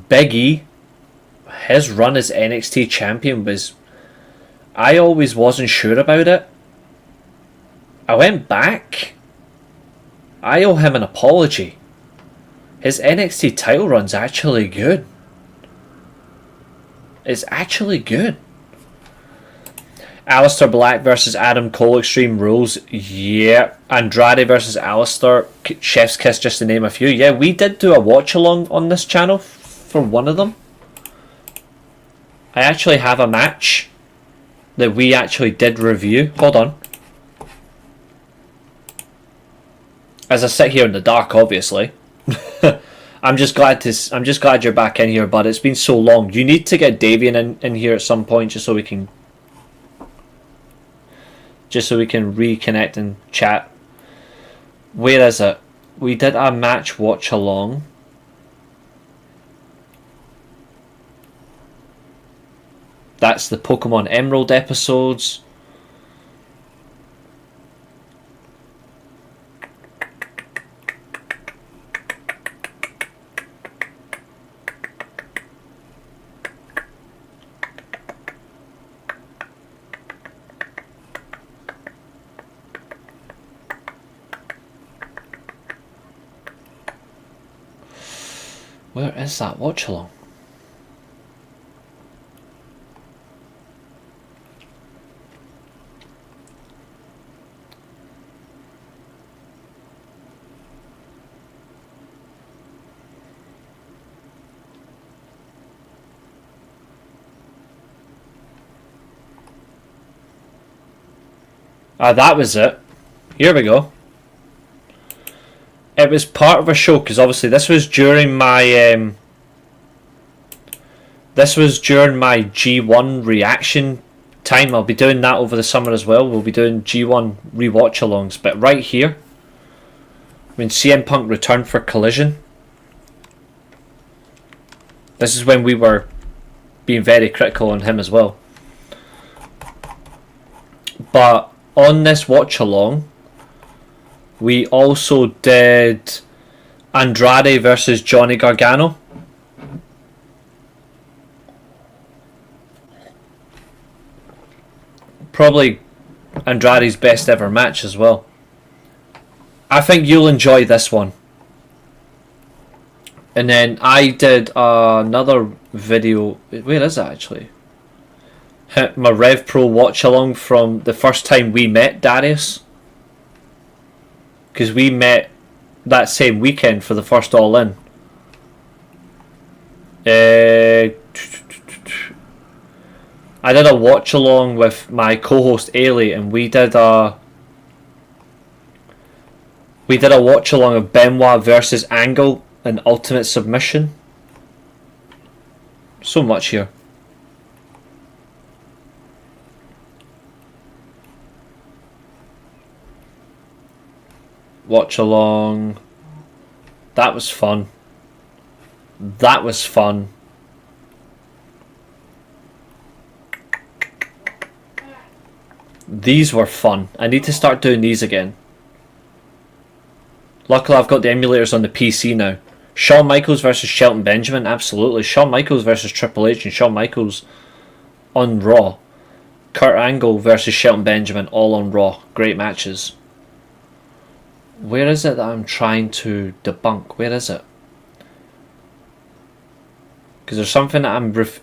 Big E, his run as NXT champion was, I always wasn't sure about it. I went back. I owe him an apology. His NXT title run's actually good. It's actually good. Aleister Black versus Adam Cole, Extreme Rules. Yeah. Andrade versus Aleister, Chef's Kiss, just to name a few. Yeah, we did do a watch along on this channel for one of them. I actually have a match that we actually did review. Hold on. As I sit here in the dark, obviously. I'm just glad you're back in here, bud. It's been so long. You need to get Davian in here at some point just so we can reconnect and chat. Where is it? We did a match watch along. That's the Pokemon Emerald episodes. Where is that watch along? That was it. Here we go. It was part of a show because obviously this was during my G1 reaction time. I'll be doing that over the summer as well. We'll be doing G1 rewatch alongs. But right here, when CM Punk returned for Collision, this is when we were being very critical on him as well. But on this watch along, we also did Andrade versus Johnny Gargano. Probably Andrade's best ever match as well. I think you'll enjoy this one. And then I did another video. Where is it actually? My Rev Pro watch along from the first time we met Darius. Because we met that same weekend for the first All In. I did a watch along with my co-host Ailey, and we did a watch along of Benoit versus Angle and Ultimate Submission. So much here. Watch along. That was fun. That was fun. These were fun. I need to start doing these again. Luckily I've got the emulators on the PC now. Shawn Michaels versus Shelton Benjamin, absolutely. Shawn Michaels versus Triple H and Shawn Michaels on Raw. Kurt Angle versus Shelton Benjamin, all on Raw. Great matches. Where is it that I'm trying to debunk? Where is it? Because there's something that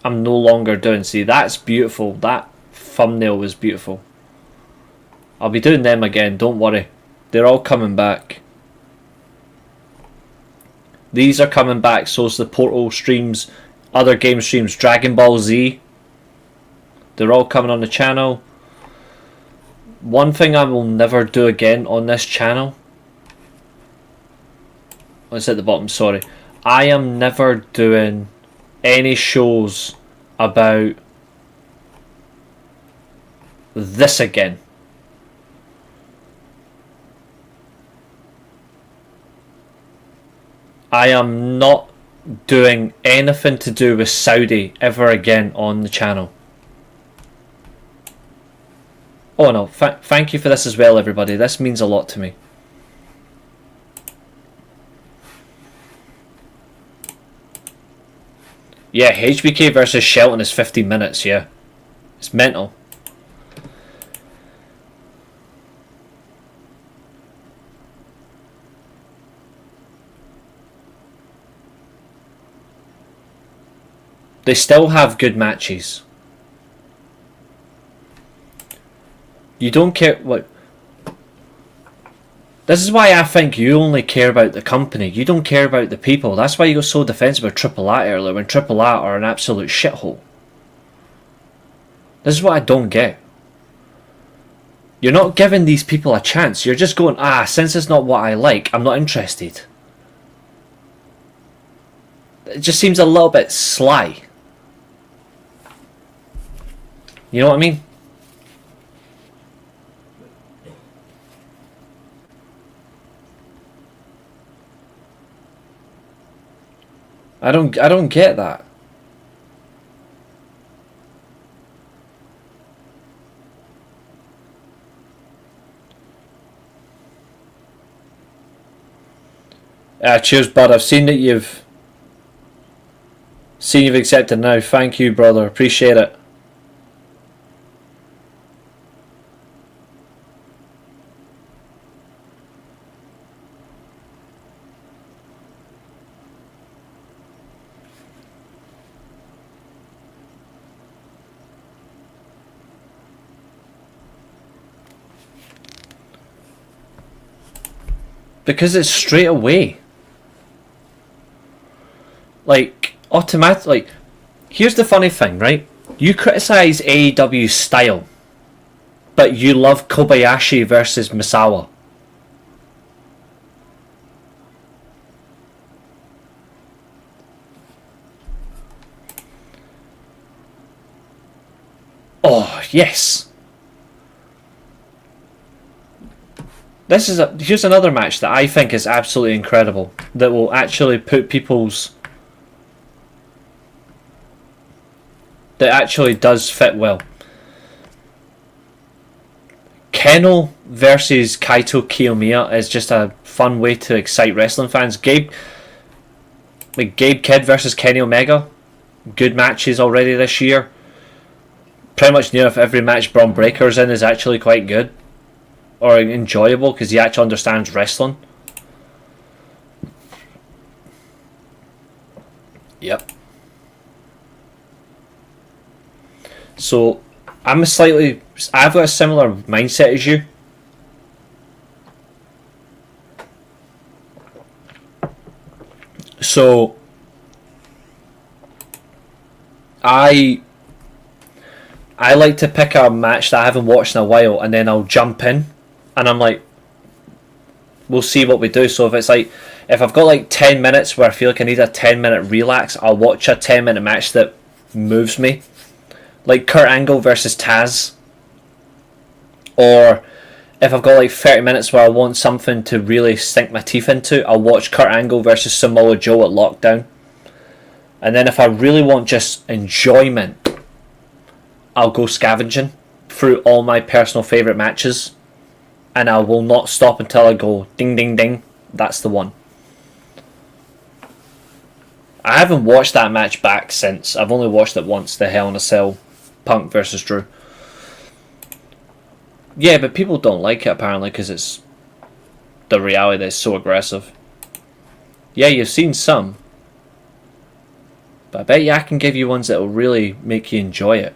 I'm no longer doing. See, that's beautiful. That thumbnail was beautiful. I'll be doing them again, don't worry. They're all coming back. These are coming back, so it's the Portal streams, other game streams, Dragon Ball Z. They're all coming on the channel. One thing I will never do again on this channel. Oh, it's at the bottom, sorry. I am never doing any shows about this again. I am not doing anything to do with Saudi ever again on the channel. Oh no, thank you for this as well, everybody. This means a lot to me. Yeah, HBK versus Shelton is 50 minutes, yeah. It's mental. They still have good matches. You don't care what. This is why I think you only care about the company. You don't care about the people. That's why you got so defensive of Triple A earlier when Triple A are an absolute shithole. This is what I don't get. You're not giving these people a chance. You're just going, since it's not what I like, I'm not interested. It just seems a little bit sly. You know what I mean? I don't get that. Cheers, bud. I've seen that you've accepted now. Thank you, brother. Appreciate it. Because it's straight away. Like, automatically. Here's the funny thing, right? You criticise AEW's style, but you love Kobayashi versus Misawa. Oh, yes. Here's another match that I think is absolutely incredible, that will actually put that actually does fit well. Keno versus Kaito Kiyomiya is just a fun way to excite wrestling fans. Gabe Kidd versus Kenny Omega, good matches already this year. Pretty much near if every match Braun Breaker's in is actually quite good. Or enjoyable because he actually understands wrestling. Yep. So I've got a similar mindset as you. So I like to pick a match that I haven't watched in a while and then I'll jump in. And I'm like, we'll see what we do. So if I've got like 10 minutes where I feel like I need a 10-minute relax, I'll watch a 10-minute match that moves me. Like Kurt Angle versus Taz. Or if I've got like 30 minutes where I want something to really sink my teeth into, I'll watch Kurt Angle versus Samoa Joe at Lockdown. And then if I really want just enjoyment, I'll go scavenging through all my personal favourite matches. And I will not stop until I go ding ding ding. That's the one. I haven't watched that match back since. I've only watched it once. The Hell in a Cell, Punk versus Drew. Yeah, but people don't like it apparently because it's the reality that's so aggressive. Yeah, you've seen some. But I bet you I can give you ones that will really make you enjoy it.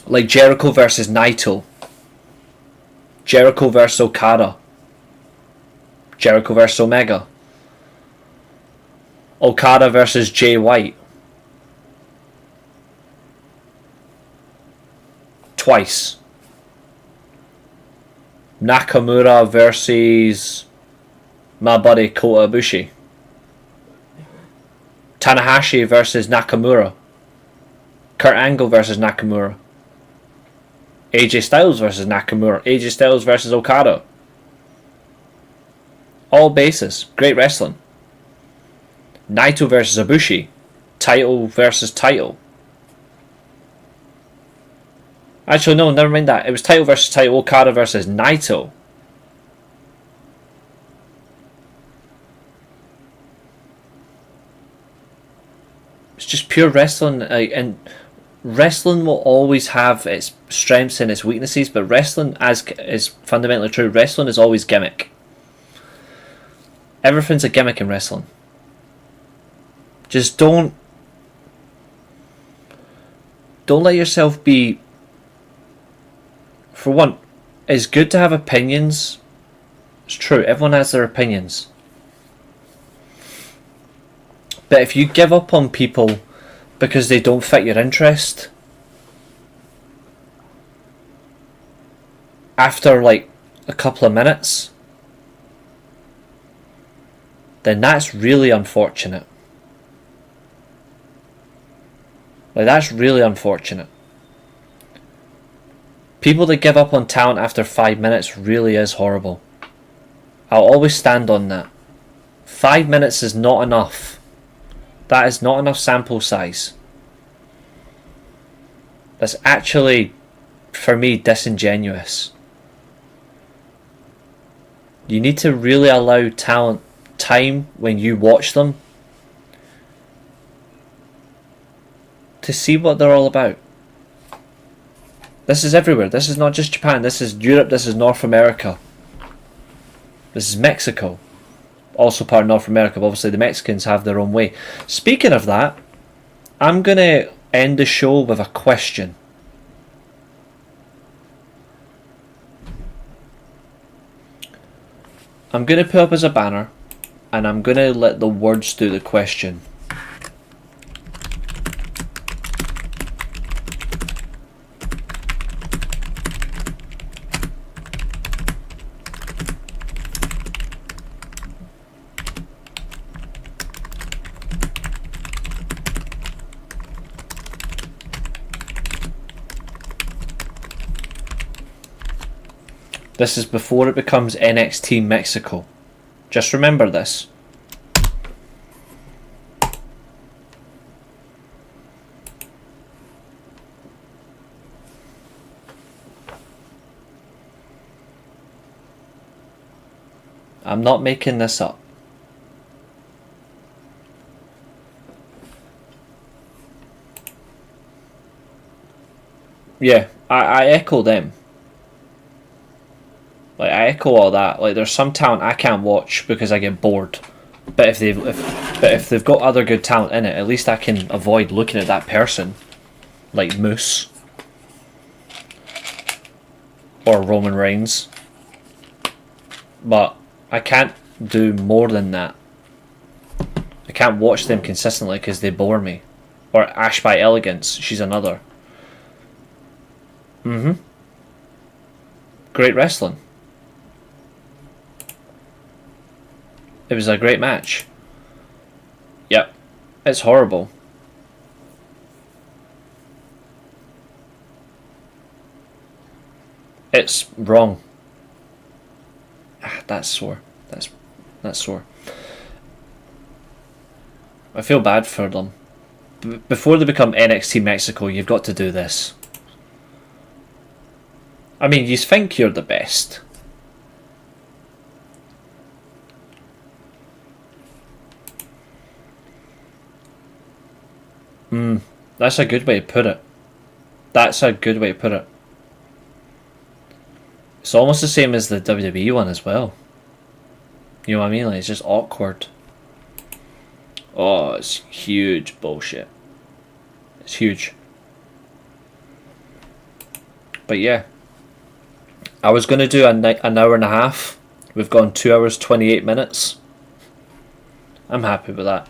Like Jericho versus Naito. Jericho versus Okada. Jericho versus Omega. Okada versus Jay White. Twice. Nakamura versus my buddy Kota Ibushi. Tanahashi versus Nakamura. Kurt Angle versus Nakamura. AJ Styles versus Nakamura. AJ Styles versus Okada. All bases. Great wrestling. Naito versus Ibushi. Title versus title. Actually, no, never mind that. It was title versus title. Okada versus Naito. It's just pure wrestling, and wrestling will always have its strengths and its weaknesses, but wrestling, as is fundamentally true, wrestling is always gimmick. Everything's a gimmick in wrestling. Just don't let yourself be... For one, it's good to have opinions. It's true, everyone has their opinions. But if you give up on people because they don't fit your interest, after like a couple of minutes, then that's really unfortunate. Like, that's really unfortunate. People that give up on talent after 5 minutes really is horrible. I'll always stand on that. 5 minutes is not enough. That is not enough sample size. That's actually, for me, disingenuous. You need to really allow talent time when you watch them to see what they're all about. This is everywhere. This is not just Japan. This is Europe. This is North America. This is Mexico. Also part of North America, but obviously the Mexicans have their own way. Speaking of that, I'm going to end the show with a question. I'm going to put up as a banner, and I'm going to let the words do the question. This is before it becomes NXT Mexico. Just remember this. I'm not making this up. Yeah, I echo them. Like, I echo all that. Like, there's some talent I can't watch because I get bored. But if they've got other good talent in it, at least I can avoid looking at that person. Like Moose. Or Roman Reigns. But I can't do more than that. I can't watch them consistently because they bore me. Or Ash by Elegance, she's another. Great wrestling. It was a great match. Yep. It's horrible. It's wrong. That's sore. That's sore. I feel bad for them. Before they become NXT Mexico, you've got to do this. I mean, you think you're the best. That's a good way to put it. That's a good way to put it. It's almost the same as the WWE one as well. You know what I mean? Like, it's just awkward. Oh, it's huge bullshit. It's huge. But yeah. I was going to do an hour and a half. We've gone 2 hours 28 minutes. I'm happy with that.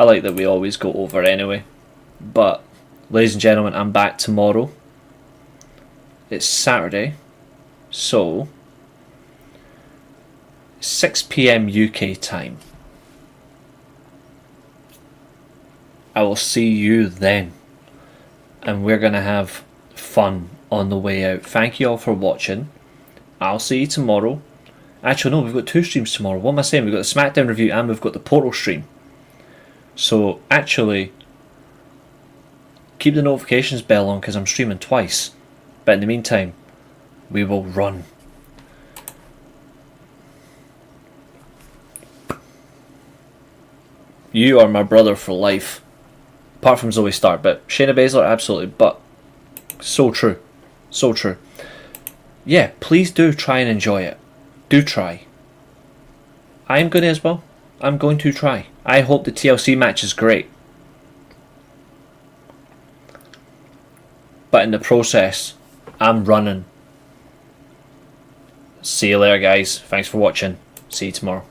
I like that we always go over anyway. But, ladies and gentlemen, I'm back tomorrow. It's Saturday. So, 6 PM UK time. I will see you then. And we're going to have fun on the way out. Thank you all for watching. I'll see you tomorrow. Actually, no, we've got 2 streams tomorrow. What am I saying? We've got the SmackDown review and we've got the Portal stream. So, actually, keep the notifications bell on because I'm streaming twice. But in the meantime, we will run. You are my brother for life. Apart from Zoe Stark, but Shayna Baszler, absolutely. But, so true. So true. Yeah, please do try and enjoy it. Do try. I'm going to as well. I'm going to try. I hope the TLC match is great. But in the process, I'm running. See you later, guys. Thanks for watching. See you tomorrow.